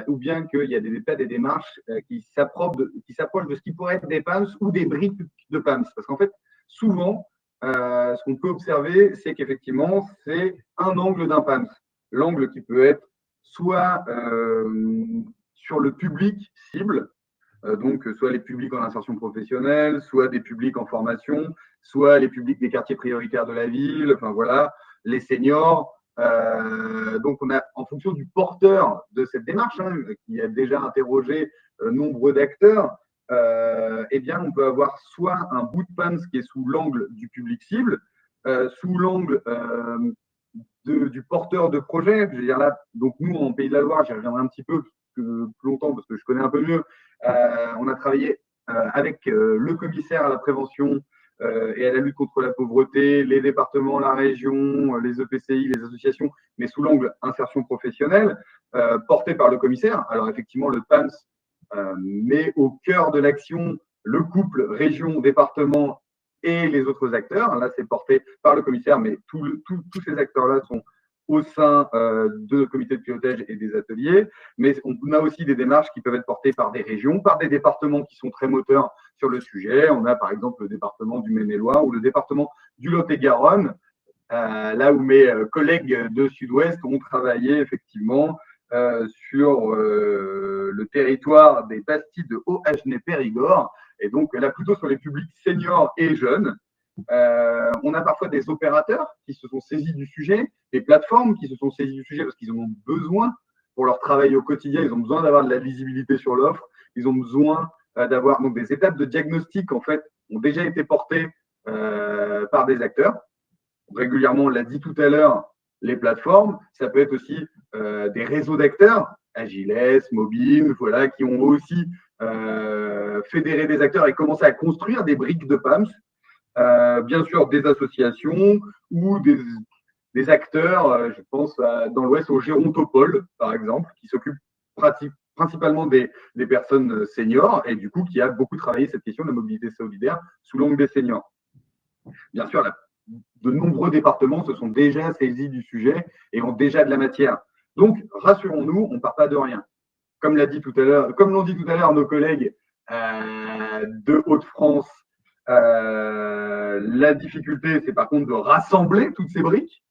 ou bien qu'il y a pas des démarches qui s'approchent de ce qui pourrait être des PAMS ou des briques de PAMS. Parce qu'en fait, souvent, ce qu'on peut observer, c'est qu'effectivement, c'est un angle d'un PAMS. L'angle qui peut être soit sur le public cible, donc soit les publics en insertion professionnelle, soit des publics en formation, soit les publics des quartiers prioritaires de la ville, enfin voilà, les seniors. Donc on a, en fonction du porteur de cette démarche, qui a déjà interrogé nombre d'acteurs, eh bien on peut avoir soit un bout de PAMS qui est sous l'angle du public cible, sous l'angle du porteur de projet. Je veux dire là, donc nous en Pays de la Loire, j'y reviendrai un petit peu plus longtemps parce que je connais un peu mieux. On a travaillé avec le commissaire à la prévention et à la lutte contre la pauvreté, les départements, la région, les EPCI, les associations, mais sous l'angle insertion professionnelle, porté par le commissaire. Alors effectivement, le PAMS met au cœur de l'action le couple région-département et les autres acteurs. Là, c'est porté par le commissaire, mais tous ces acteurs-là sont au sein de comités de pilotage et des ateliers. Mais on a aussi des démarches qui peuvent être portées par des régions, par des départements qui sont très moteurs sur le sujet. On a par exemple le département du Maine-et-Loire ou le département du Lot-et-Garonne, là où mes collègues de Sud-Ouest ont travaillé effectivement sur le territoire des pastilles de Haut-Agenais-Périgord, et donc là plutôt sur les publics seniors et jeunes. On a parfois des opérateurs qui se sont saisis du sujet, des plateformes qui se sont saisies du sujet parce qu'ils en ont besoin pour leur travail au quotidien. Ils ont besoin d'avoir de la visibilité sur l'offre. Ils ont besoin d'avoir donc des étapes de diagnostic en fait ont déjà été portées par des acteurs. Régulièrement, on l'a dit tout à l'heure, les plateformes. Ça peut être aussi des réseaux d'acteurs, Agiles, Mobile, voilà, qui ont aussi fédéré des acteurs et commencé à construire des briques de PAMS. Bien sûr des associations ou des acteurs, je pense dans l'Ouest au Gérontopole, par exemple, qui s'occupent principalement des personnes seniors et du coup qui a beaucoup travaillé cette question de la mobilité solidaire sous l'angle des seniors. Bien sûr, de nombreux départements se sont déjà saisis du sujet et ont déjà de la matière. Donc, rassurons-nous, on ne part pas de rien. Comme l'ont dit tout à l'heure nos collègues de Hauts-de-France, la difficulté, c'est par contre de rassembler toutes ces briques,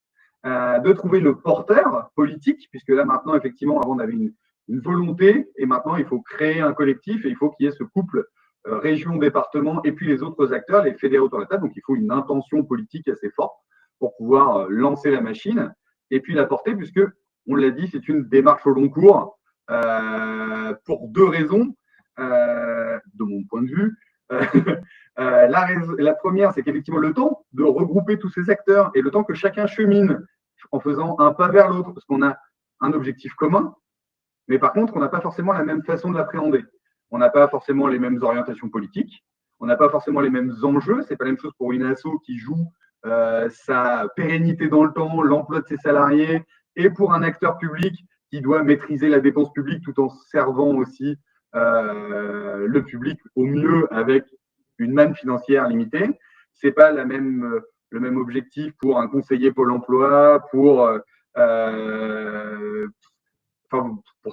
de trouver le porteur politique, puisque là maintenant, effectivement, avant on avait une volonté, et maintenant il faut créer un collectif, et il faut qu'il y ait ce couple région, département, et puis les autres acteurs, les fédérés autour de la table. Donc il faut une intention politique assez forte pour pouvoir lancer la machine, et puis la porter, puisque, on l'a dit, c'est une démarche au long cours, pour deux raisons, de mon point de vue. La première, c'est qu'effectivement, le temps de regrouper tous ces acteurs et le temps que chacun chemine en faisant un pas vers l'autre, parce qu'on a un objectif commun, mais par contre, on n'a pas forcément la même façon de l'appréhender. On n'a pas forcément les mêmes orientations politiques, on n'a pas forcément les mêmes enjeux. C'est pas la même chose pour une asso qui joue sa pérennité dans le temps, l'emploi de ses salariés, et pour un acteur public qui doit maîtriser la dépense publique tout en servant aussi le public au mieux avec une manne financière limitée. C'est pas le même objectif pour un conseiller Pôle emploi, pour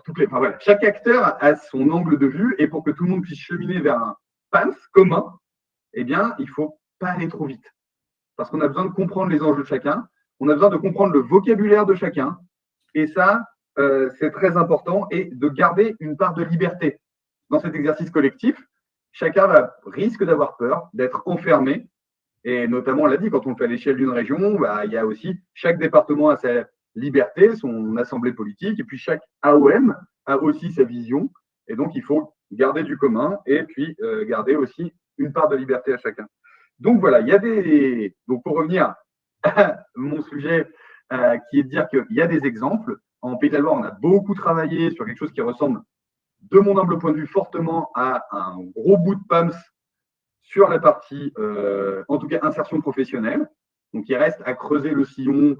toutes les. Enfin, voilà. Chaque acteur a son angle de vue, et pour que tout le monde puisse cheminer vers un PAMS commun, eh bien, il faut pas aller trop vite. Parce qu'on a besoin de comprendre les enjeux de chacun, on a besoin de comprendre le vocabulaire de chacun, et ça, c'est très important, et de garder une part de liberté. Dans cet exercice collectif, chacun risque d'avoir peur, d'être enfermé, et notamment, on l'a dit, quand on le fait à l'échelle d'une région, il y a aussi, chaque département a sa liberté, son assemblée politique, et puis chaque AOM a aussi sa vision, et donc il faut garder du commun, et puis garder aussi une part de liberté à chacun. Donc voilà, il y a donc pour revenir à mon sujet, qui est de dire qu'il y a des exemples. En Pays de la Loire, on a beaucoup travaillé sur quelque chose qui ressemble de mon humble point de vue, fortement à un gros bout de PAMS sur la partie, en tout cas, insertion professionnelle. Donc, il reste à creuser le sillon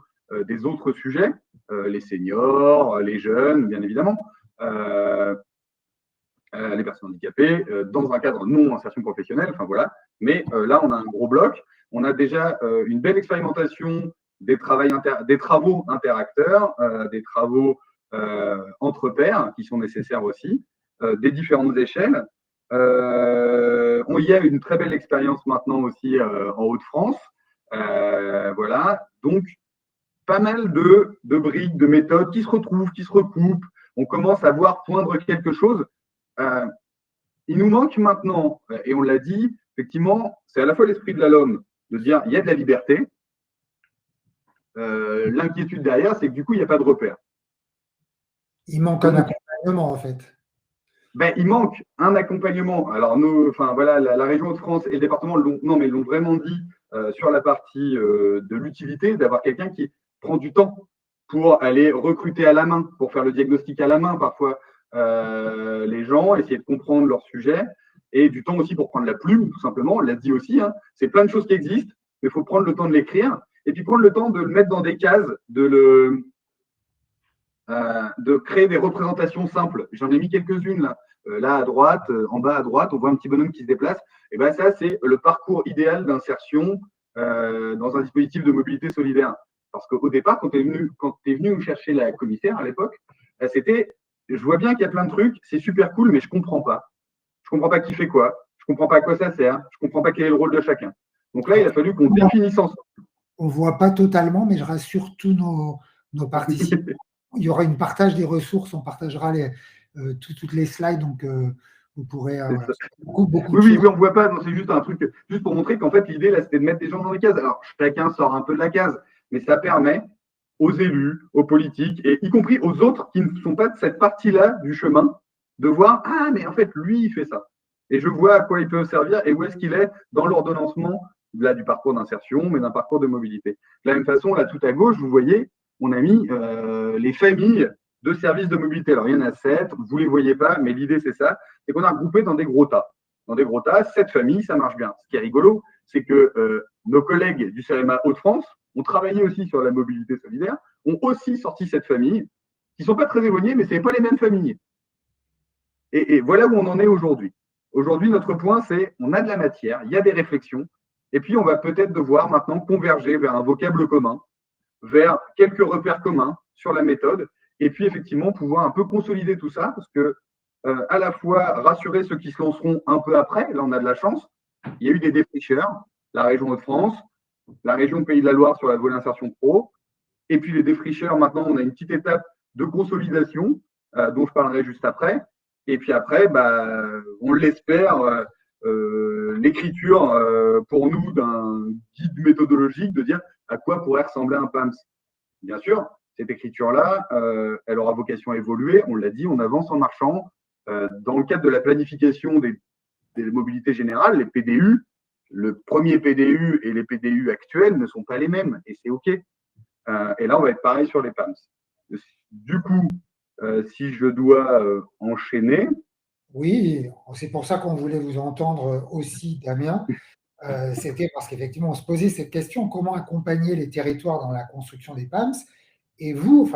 des autres sujets, les seniors, les jeunes, bien évidemment, les personnes handicapées, dans un cadre non insertion professionnelle. Enfin, voilà. Mais là, on a un gros bloc. On a déjà une belle expérimentation des travaux interacteurs, des travaux entre pairs qui sont nécessaires aussi, des différentes échelles. Il y a une très belle expérience maintenant aussi en Hauts-de-France. Voilà. Donc, pas mal de briques, de méthodes qui se retrouvent, qui se recoupent. On commence à voir poindre quelque chose. Il nous manque maintenant, et on l'a dit, effectivement, c'est à la fois l'esprit de la LOM de dire il y a de la liberté. L'inquiétude derrière, c'est que du coup, il n'y a pas de repère. Il manque un accompagnement, en fait. Il manque un accompagnement. Alors, voilà, la région Hauts-de-France et le département l'ont vraiment dit sur la partie de l'utilité d'avoir quelqu'un qui prend du temps pour aller recruter à la main, pour faire le diagnostic à la main parfois les gens, essayer de comprendre leur sujet, et du temps aussi pour prendre la plume, tout simplement. On l'a dit aussi, hein, c'est plein de choses qui existent, mais il faut prendre le temps de l'écrire, et puis prendre le temps de le mettre dans des cases, de créer des représentations simples. J'en ai mis quelques-unes là. Là à droite, en bas à droite, on voit un petit bonhomme qui se déplace. Et ben ça, c'est le parcours idéal d'insertion dans un dispositif de mobilité solidaire. Parce qu'au départ, quand tu es venu nous chercher la commissaire à l'époque, c'était, je vois bien qu'il y a plein de trucs, c'est super cool, mais je comprends pas. Je comprends pas qui fait quoi. Je comprends pas à quoi ça sert. Je comprends pas quel est le rôle de chacun. Donc là, il a fallu qu'on définisse ensemble. On ne voit pas totalement, mais je rassure tous nos participants. Il y aura une partage des ressources, on partagera toutes les slides, donc vous pourrez beaucoup oui, on ne voit pas, c'est juste un truc, juste pour montrer qu'en fait, l'idée, là, c'était de mettre des gens dans les cases. Alors, chacun sort un peu de la case, mais ça permet aux élus, aux politiques, et y compris aux autres qui ne sont pas de cette partie-là du chemin, de voir, ah, mais en fait, lui, il fait ça. Et je vois à quoi il peut servir et où est-ce qu'il est dans l'ordonnancement là, du parcours d'insertion, mais d'un parcours de mobilité. De la même façon, là, tout à gauche, vous voyez, on a mis les familles de services de mobilité. Alors, il y en a 7, vous ne les voyez pas, mais l'idée, c'est ça, c'est qu'on a regroupé dans des gros tas. Dans des gros tas, 7 familles, ça marche bien. Ce qui est rigolo, c'est que nos collègues du CEREMA Hauts-de-France ont travaillé aussi sur la mobilité solidaire, ont aussi sorti cette famille, qui ne sont pas très éloignées, mais ce n'est pas les mêmes familles. Et voilà où on en est aujourd'hui. Aujourd'hui, notre point, c'est on a de la matière, il y a des réflexions, et puis on va peut-être devoir maintenant converger vers un vocable commun, vers quelques repères communs sur la méthode, et puis effectivement pouvoir un peu consolider tout ça, parce que à la fois rassurer ceux qui se lanceront un peu après, là on a de la chance, il y a eu des défricheurs, la région Hauts-de-France, la région Pays de la Loire sur la volet insertion pro, et puis les défricheurs, maintenant on a une petite étape de consolidation, dont je parlerai juste après, et puis après, on l'espère, l'écriture pour nous d'un guide méthodologique de dire à quoi pourrait ressembler un PAMS. Bien sûr, cette écriture-là, elle aura vocation à évoluer. On l'a dit, on avance en marchant. Dans le cadre de la planification des mobilités générales, les PDU, le premier PDU et les PDU actuels ne sont pas les mêmes, et c'est OK. Et là, on va être pareil sur les PAMS. Du coup, si je dois enchaîner. Oui, c'est pour ça qu'on voulait vous entendre aussi, Damien. C'était parce qu'effectivement, on se posait cette question, comment accompagner les territoires dans la construction des PAMS? Et vous,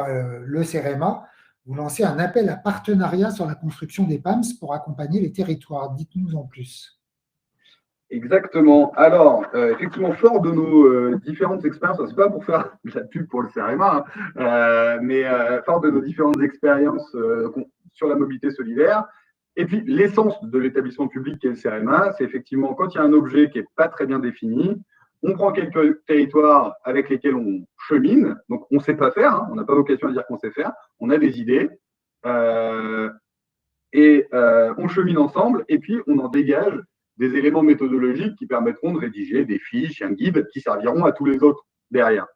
le CEREMA, vous lancez un appel à partenariat sur la construction des PAMS pour accompagner les territoires. Dites-nous en plus. Exactement. Alors, effectivement, fort de nos différentes expériences, c'est pas pour faire de la pub pour le CEREMA, mais fort de nos différentes expériences sur la mobilité solidaire. Et puis, l'essence de l'établissement public qui est le CEREMA, c'est effectivement quand il y a un objet qui n'est pas très bien défini, on prend quelques territoires avec lesquels on chemine. Donc, on ne sait pas faire, hein, on n'a pas vocation à dire qu'on sait faire, on a des idées. Et on chemine ensemble, et puis on en dégage des éléments méthodologiques qui permettront de rédiger des fiches, un guide qui serviront à tous les autres derrière.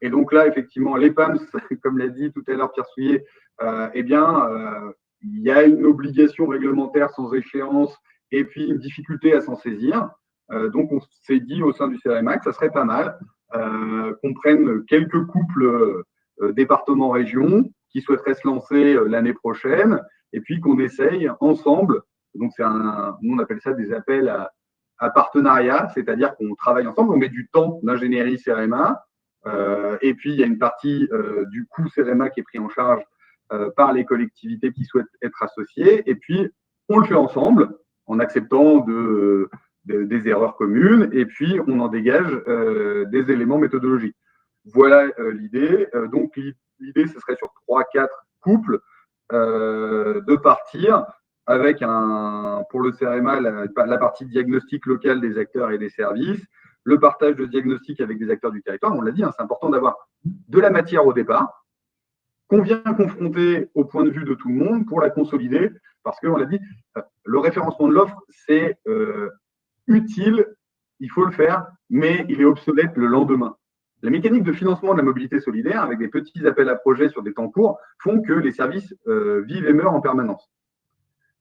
Et donc là, effectivement, les PAMS, comme l'a dit tout à l'heure Pierre Souillet, il y a une obligation réglementaire sans échéance et puis une difficulté à s'en saisir. Donc, on s'est dit au sein du CEREMA que ça serait pas mal qu'on prenne quelques couples départements-régions qui souhaiteraient se lancer l'année prochaine, et puis qu'on essaye ensemble. Donc, nous, on appelle ça des appels à partenariat, c'est-à-dire qu'on travaille ensemble, on met du temps d'ingénierie CEREMA, et puis il y a une partie du coût CEREMA qui est pris en charge par les collectivités qui souhaitent être associées, et puis on le fait ensemble en acceptant des erreurs communes, et puis on en dégage des éléments méthodologiques. Voilà l'idée. Donc l'idée, ce serait sur 3-4 couples de partir avec pour le CEREMA, la partie diagnostic local des acteurs et des services, le partage de diagnostic avec des acteurs du territoire. On l'a dit, c'est important d'avoir de la matière au départ, qu'on vient confronter au point de vue de tout le monde pour la consolider, parce qu'on l'a dit, le référencement de l'offre, c'est utile, il faut le faire, mais il est obsolète le lendemain. La mécanique de financement de la mobilité solidaire, avec des petits appels à projets sur des temps courts, font que les services vivent et meurent en permanence.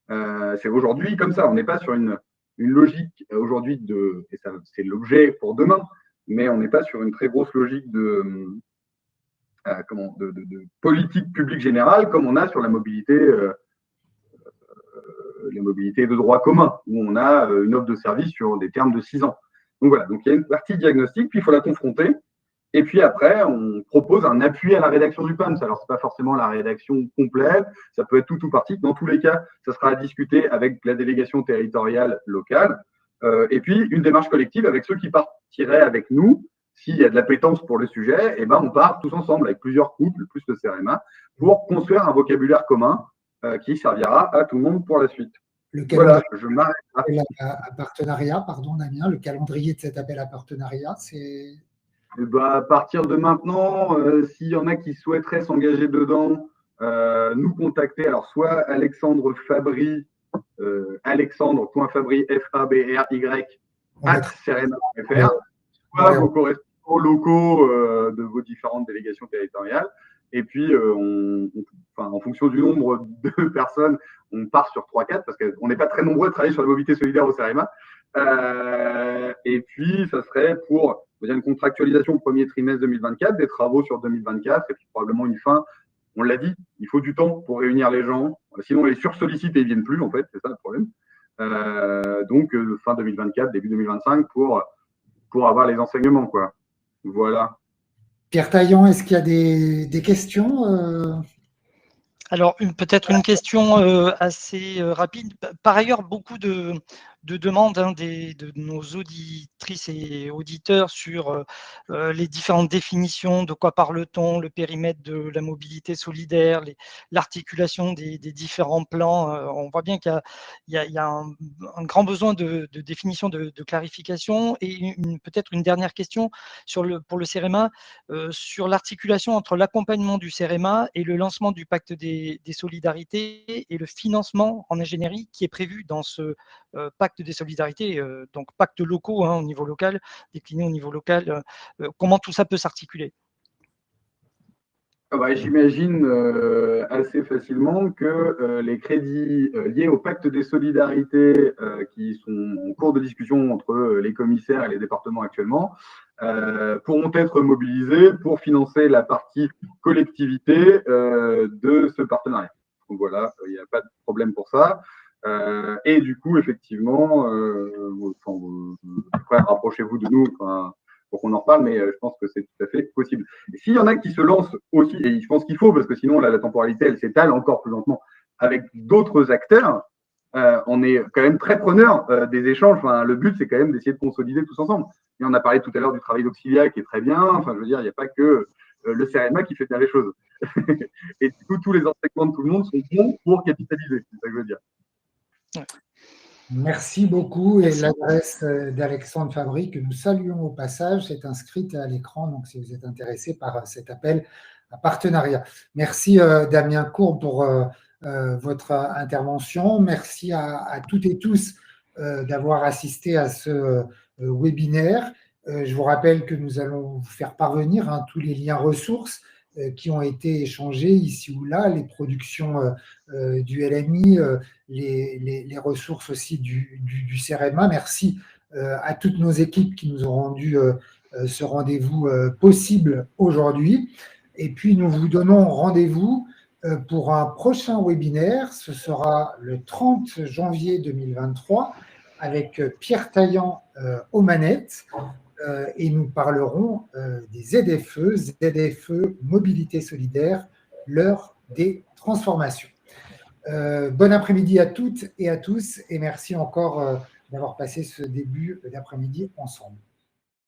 C'est aujourd'hui comme ça, on n'est pas sur une logique aujourd'hui et ça, c'est l'objet pour demain, mais on n'est pas sur une très grosse logique de politique publique générale comme on a sur la mobilité de droit commun, où on a une offre de service sur des termes de 6 ans. Donc voilà, donc il y a une partie diagnostic, puis il faut la confronter. Et puis après, on propose un appui à la rédaction du PAMS. Alors, ce n'est pas forcément la rédaction complète, ça peut être tout ou partie. Dans tous les cas, ça sera à discuter avec la délégation territoriale locale. Et puis, une démarche collective avec ceux qui partiraient avec nous. S'il y a de l'appétence pour le sujet, eh ben, on part tous ensemble avec plusieurs couples, plus le CEREMA, pour construire un vocabulaire commun qui servira à tout le monde pour la suite. Voilà, je m'arrête. À partenariat, pardon Damien, le calendrier de cet appel à partenariat, c'est… À partir de maintenant, s'il y en a qui souhaiteraient s'engager dedans, nous contacter. Alors, soit Alexandre Fabry, Alexandre.Fabry, Fabry, @cerema.fr, soit vos correspondants locaux de vos différentes délégations territoriales. Et puis, en fonction du nombre de personnes, on part sur 3-4 parce qu'on n'est pas très nombreux à travailler sur la mobilité solidaire au CEREMA. Et puis, ça serait pour une contractualisation au premier trimestre 2024, des travaux sur 2024 et puis probablement une fin. On l'a dit, il faut du temps pour réunir les gens. Sinon, on les sursollicite et ils ne viennent plus, en fait. C'est ça le problème. Donc, fin 2024, début 2025 pour avoir les enseignements, quoi. Voilà. Pierre Taillant, est-ce qu'il y a des questions Alors, peut-être une question assez rapide. Par ailleurs, beaucoup de demandes de nos auditrices et auditeurs sur les différentes définitions, de quoi parle-t-on, le périmètre de la mobilité solidaire, l'articulation des différents plans. On voit bien qu'il y a un grand besoin de définition, de clarification. Et peut-être une dernière question pour le CEREMA, sur l'articulation entre l'accompagnement du CEREMA et le lancement du pacte des solidarités et le financement en ingénierie qui est prévu dans ce pacte des solidarités, donc pactes locaux au niveau local, décliné au niveau local. Comment tout ça peut s'articuler? J'imagine assez facilement que les crédits liés au pacte des solidarités qui sont en cours de discussion entre les commissaires et les départements actuellement pourront être mobilisés pour financer la partie collectivité de ce partenariat. Donc voilà, il n'y a pas de problème pour ça. Et du coup, effectivement, après, rapprochez-vous de nous pour qu'on en reparle, mais je pense que c'est tout à fait possible. Et s'il y en a qui se lancent aussi, et je pense qu'il faut, parce que sinon la temporalité, elle s'étale encore plus lentement avec d'autres acteurs, on est quand même très preneur des échanges. Le but, c'est quand même d'essayer de consolider tous ensemble. Et on a parlé tout à l'heure du travail d'Auxilia qui est très bien. Je veux dire, il n'y a pas que le CEREMA qui fait bien les choses. Et du coup, tous les enseignements de tout le monde sont bons pour capitaliser. C'est ça que je veux dire. Ouais. Merci beaucoup. Et l'adresse d'Alexandre Fabry, que nous saluons au passage, est inscrite à l'écran. Donc, si vous êtes intéressé par cet appel à partenariat. Merci Damien Courbe pour votre intervention. Merci à toutes et tous d'avoir assisté à ce webinaire. Je vous rappelle que nous allons vous faire parvenir tous les liens ressources qui ont été échangés ici ou là, les productions du LMI, les ressources aussi du CEREMA. Merci à toutes nos équipes qui nous ont rendu ce rendez-vous possible aujourd'hui. Et puis, nous vous donnons rendez-vous pour un prochain webinaire. Ce sera le 30 janvier 2023 avec Pierre Taillant aux manettes et nous parlerons des ZFE Mobilité Solidaire, l'heure des transformations. Bon après-midi à toutes et à tous et merci encore d'avoir passé ce début d'après-midi ensemble.